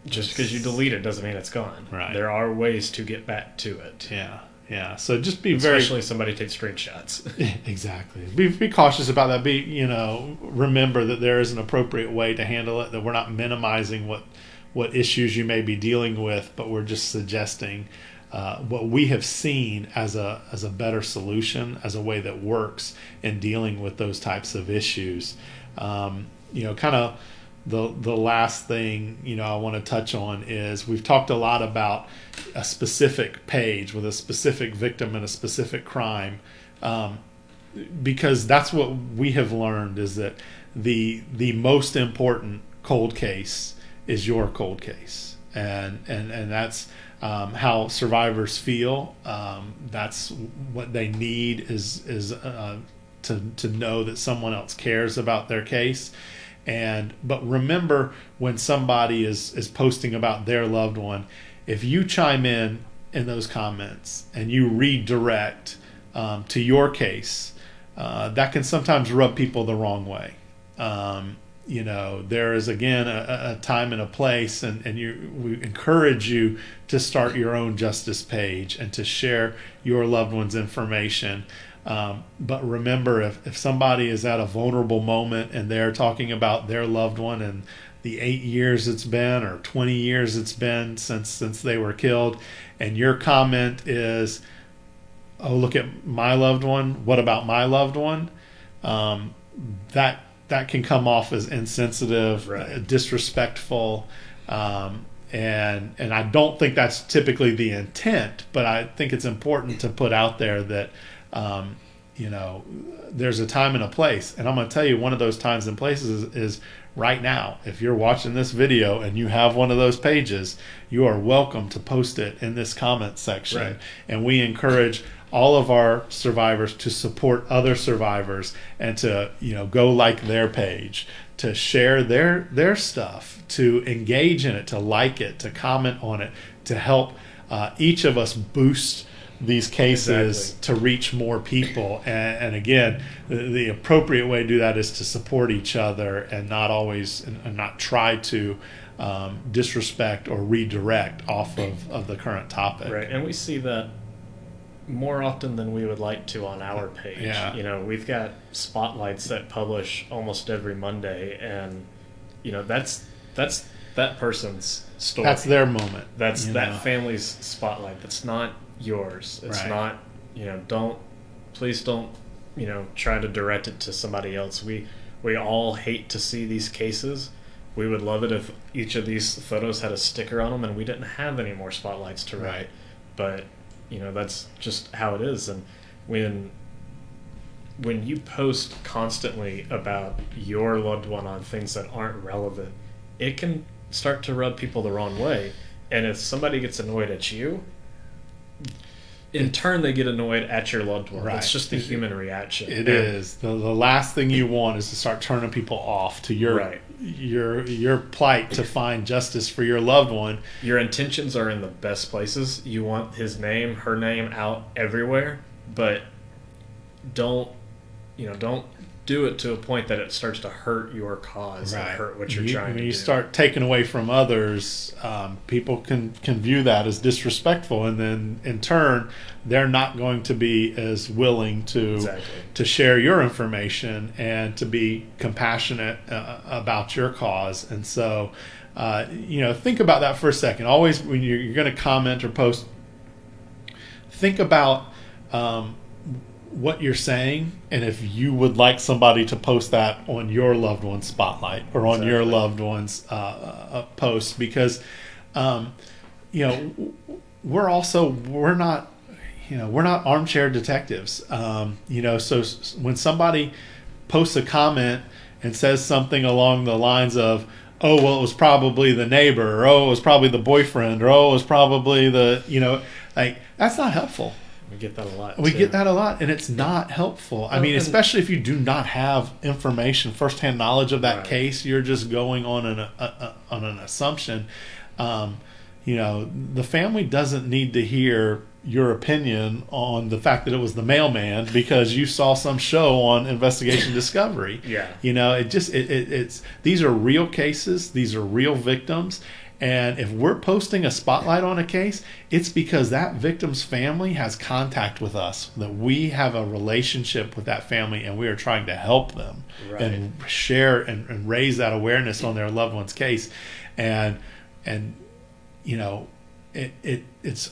just because you delete it doesn't mean it's gone. Right. There are ways to get back to it. Yeah. Yeah. So just be Especially if somebody takes screenshots. Exactly. Be cautious about that. Remember that there is an appropriate way to handle it, that we're not minimizing what issues you may be dealing with, but we're just suggesting what we have seen as a better solution, as a way that works in dealing with those types of issues. Kind of the last thing I want to touch on is we've talked a lot about a specific page with a specific victim and a specific crime, because that's what we have learned, is that the most important cold case is your cold case, and that's how survivors feel. That's what they need is to know that someone else cares about their case. But remember, when somebody is posting about their loved one, if you chime in those comments and you redirect to your case, that can sometimes rub people the wrong way. There is, again, a time and a place, and we encourage you to start your own justice page and to share your loved one's information. But remember, if somebody is at a vulnerable moment and they're talking about their loved one and the 8 years it's been, or 20 years it's been since they were killed, and your comment is, "Oh, look at my loved one. What about my loved one?" That can come off as insensitive, right, disrespectful, and I don't think that's typically the intent. But I think it's important to put out there that there's a time and a place, and I'm going to tell you, one of those times and places is right now. If you're watching this video and you have one of those pages, you are welcome to post it in this comment section. Right. And we encourage all of our survivors to support other survivors and to go like their page, to share their stuff, to engage in it, to like it, to comment on it, to help each of us boost these cases to reach more people. And again, the appropriate way to do that is to support each other and not always and not try to disrespect or redirect off of the current topic. Right, and we see that more often than we would like to on our page. Yeah. We've got spotlights that publish almost every Monday, and that's that person's story. That's their moment. That's that family's spotlight. That's not yours. It's right. Not, please don't, try to direct it to somebody else. We all hate to see these cases. We would love it if each of these photos had a sticker on them and we didn't have any more spotlights to write. Right. But, that's just how it is. And when you post constantly about your loved one on things that aren't relevant, it can start to rub people the wrong way. And if somebody gets annoyed at you, in turn they get annoyed at your loved one. Right. It's just the human reaction. It is. The last thing you want is to start turning people off to your right. your plight to find justice for your loved one. Your intentions are in the best places. You want his name, her name out everywhere, but don't do it to a point that it starts to hurt your cause and hurt what you're trying to do. When you start taking away from others, people can view that as disrespectful, and then in turn, they're not going to be as willing to share your information and to be compassionate about your cause. And so, think about that for a second. Always, when you're going to comment or post, think about what you're saying, and if you would like somebody to post that on your loved one's spotlight or on your loved one's post, because we're not armchair detectives. So when somebody posts a comment and says something along the lines of, "Oh, well, it was probably the neighbor," or "Oh, it was probably the boyfriend," or "Oh, it was probably the," that's not helpful. We get that a lot. We get that a lot, and it's not helpful. I mean, especially if you do not have information, firsthand knowledge of that case, you're just going on an assumption. The family doesn't need to hear your opinion on the fact that it was the mailman because you saw some show on Investigation Discovery. Yeah. It's these are real cases, these are real victims, And if we're posting a spotlight on a case, it's because that victim's family has contact with us, that we have a relationship with that family, and we are trying to help them and share and raise that awareness on their loved one's case. And you know, it's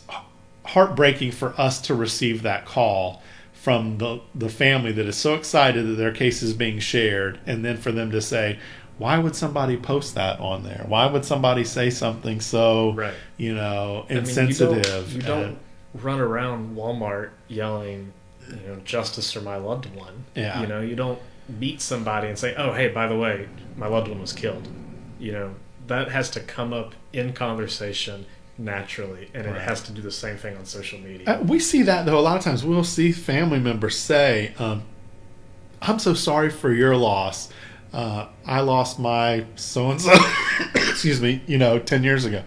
heartbreaking for us to receive that call from the family that is so excited that their case is being shared, and then for them to say, why would somebody post that on there? Why would somebody say something so, you know, insensitive? You don't run around Walmart yelling, you know, justice for my loved one. Yeah. You know, you don't meet somebody and say, oh, hey, by the way, my loved one was killed. You know, that has to come up in conversation naturally, and it has to do the same thing on social media. We see that, though, a lot of times. We'll see family members say, I'm so sorry for your loss. I lost my so-and-so, excuse me, you know, 10 years ago.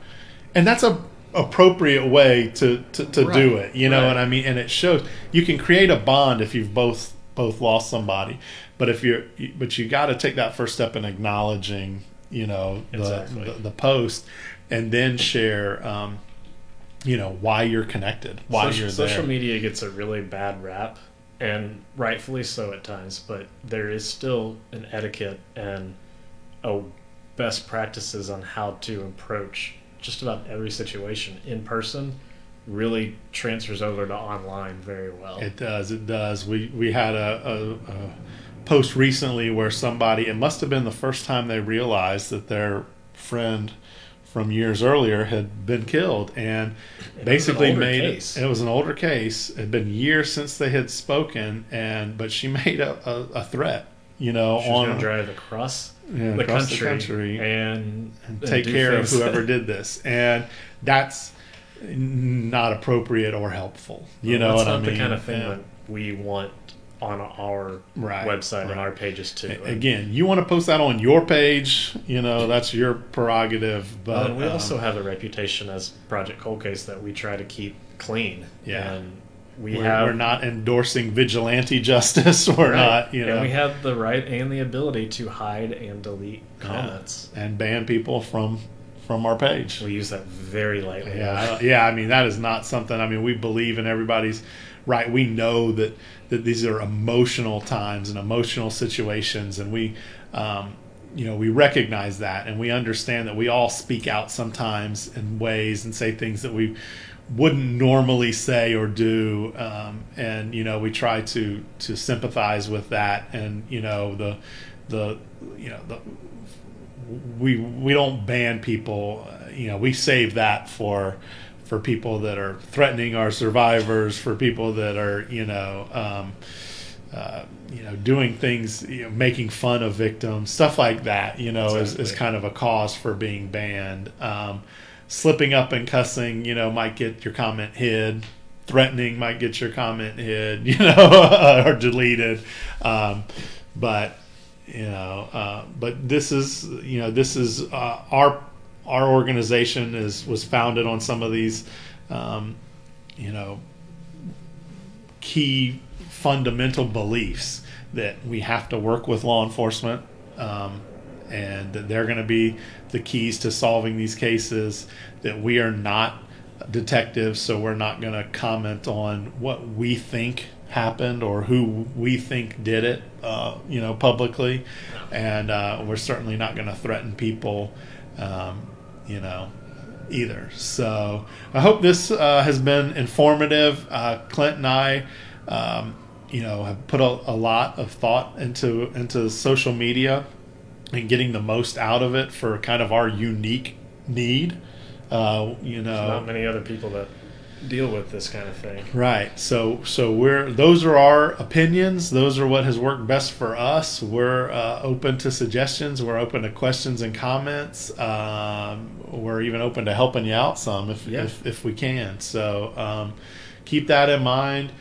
And that's a appropriate way to do it, you know what I mean? And it shows you can create a bond if you've both lost somebody. But you got to take that first step in acknowledging, you know, the post, and then share, you know, why you're connected, why you're there. Social media gets a really bad rap, and rightfully so at times, but there is still an etiquette and a best practices on how to approach just about every situation. In person really transfers over to online very well. It does. We had a post recently where somebody, it must have been the first time they realized that their friend from years earlier had been killed, and basically it was an older case. It had been years since they had spoken, but she made a threat, you know, she was going to drive across the country and take care of whoever did this, and that's not appropriate or helpful. You know what I mean? That's not the kind of thing that we want on our website and our pages too. Again, you want to post that on your page, you know, that's your prerogative. But we also have a reputation as Project Cold Case that we try to keep clean. Yeah. And we're not endorsing vigilante justice. We're not, you know. And we have the right and the ability to hide and delete comments. And ban people from our page. We use that very lightly. Yeah, I mean, that is not something, I mean, we believe in everybody's right. We know that these are emotional times and emotional situations, and we, you know, we recognize that, and we understand that we all speak out sometimes in ways and say things that we wouldn't normally say or do, and you know, we try to sympathize with that, and you know, we don't ban people, you know, we save that for people that are threatening our survivors, for people that are, you know, doing things, you know, making fun of victims, stuff like that, you know, is kind of a cause for being banned. Slipping up and cussing, you know, might get your comment hid. Threatening might get your comment hid, you know, or deleted. But you know, but this is, you know, our organization was founded on some of these, you know, key fundamental beliefs that we have to work with law enforcement, and that they're going to be the keys to solving these cases, that we are not detectives, so we're not going to comment on what we think happened or who we think did it, you know, publicly, and we're certainly not going to threaten people, you know, either. So I hope this has been informative. Clint and I, you know, have put a lot of thought into social media and getting the most out of it for kind of our unique need. You know, there's not many other people that deal with this kind of thing. Right. So those are our opinions. Those are what has worked best for us. We're open to suggestions. We're open to questions and comments. We're even open to helping you out some if we can. So keep that in mind.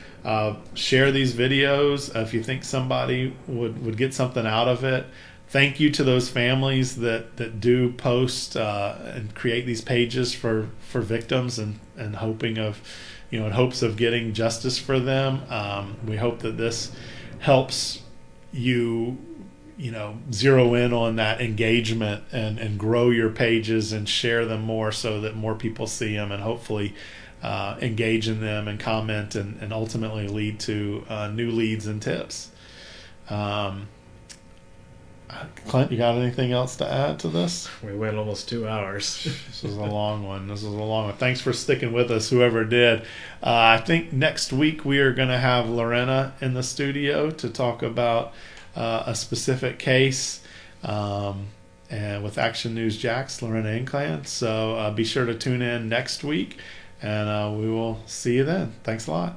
Share these videos if you think somebody would get something out of it. Thank you to those families that do post and create these pages for victims and hoping of, you know, in hopes of getting justice for them. We hope that this helps you zero in on that engagement and grow your pages and share them more so that more people see them and hopefully engage in them and comment and ultimately lead to new leads and tips. Clint, you got anything else to add to this? We went almost 2 hours. This is a long one. Thanks for sticking with us, whoever did. I think next week we are going to have Lorena in the studio to talk about a specific case, and with Action News Jax, Lorena Inclan. So be sure to tune in next week, and we will see you then. Thanks a lot.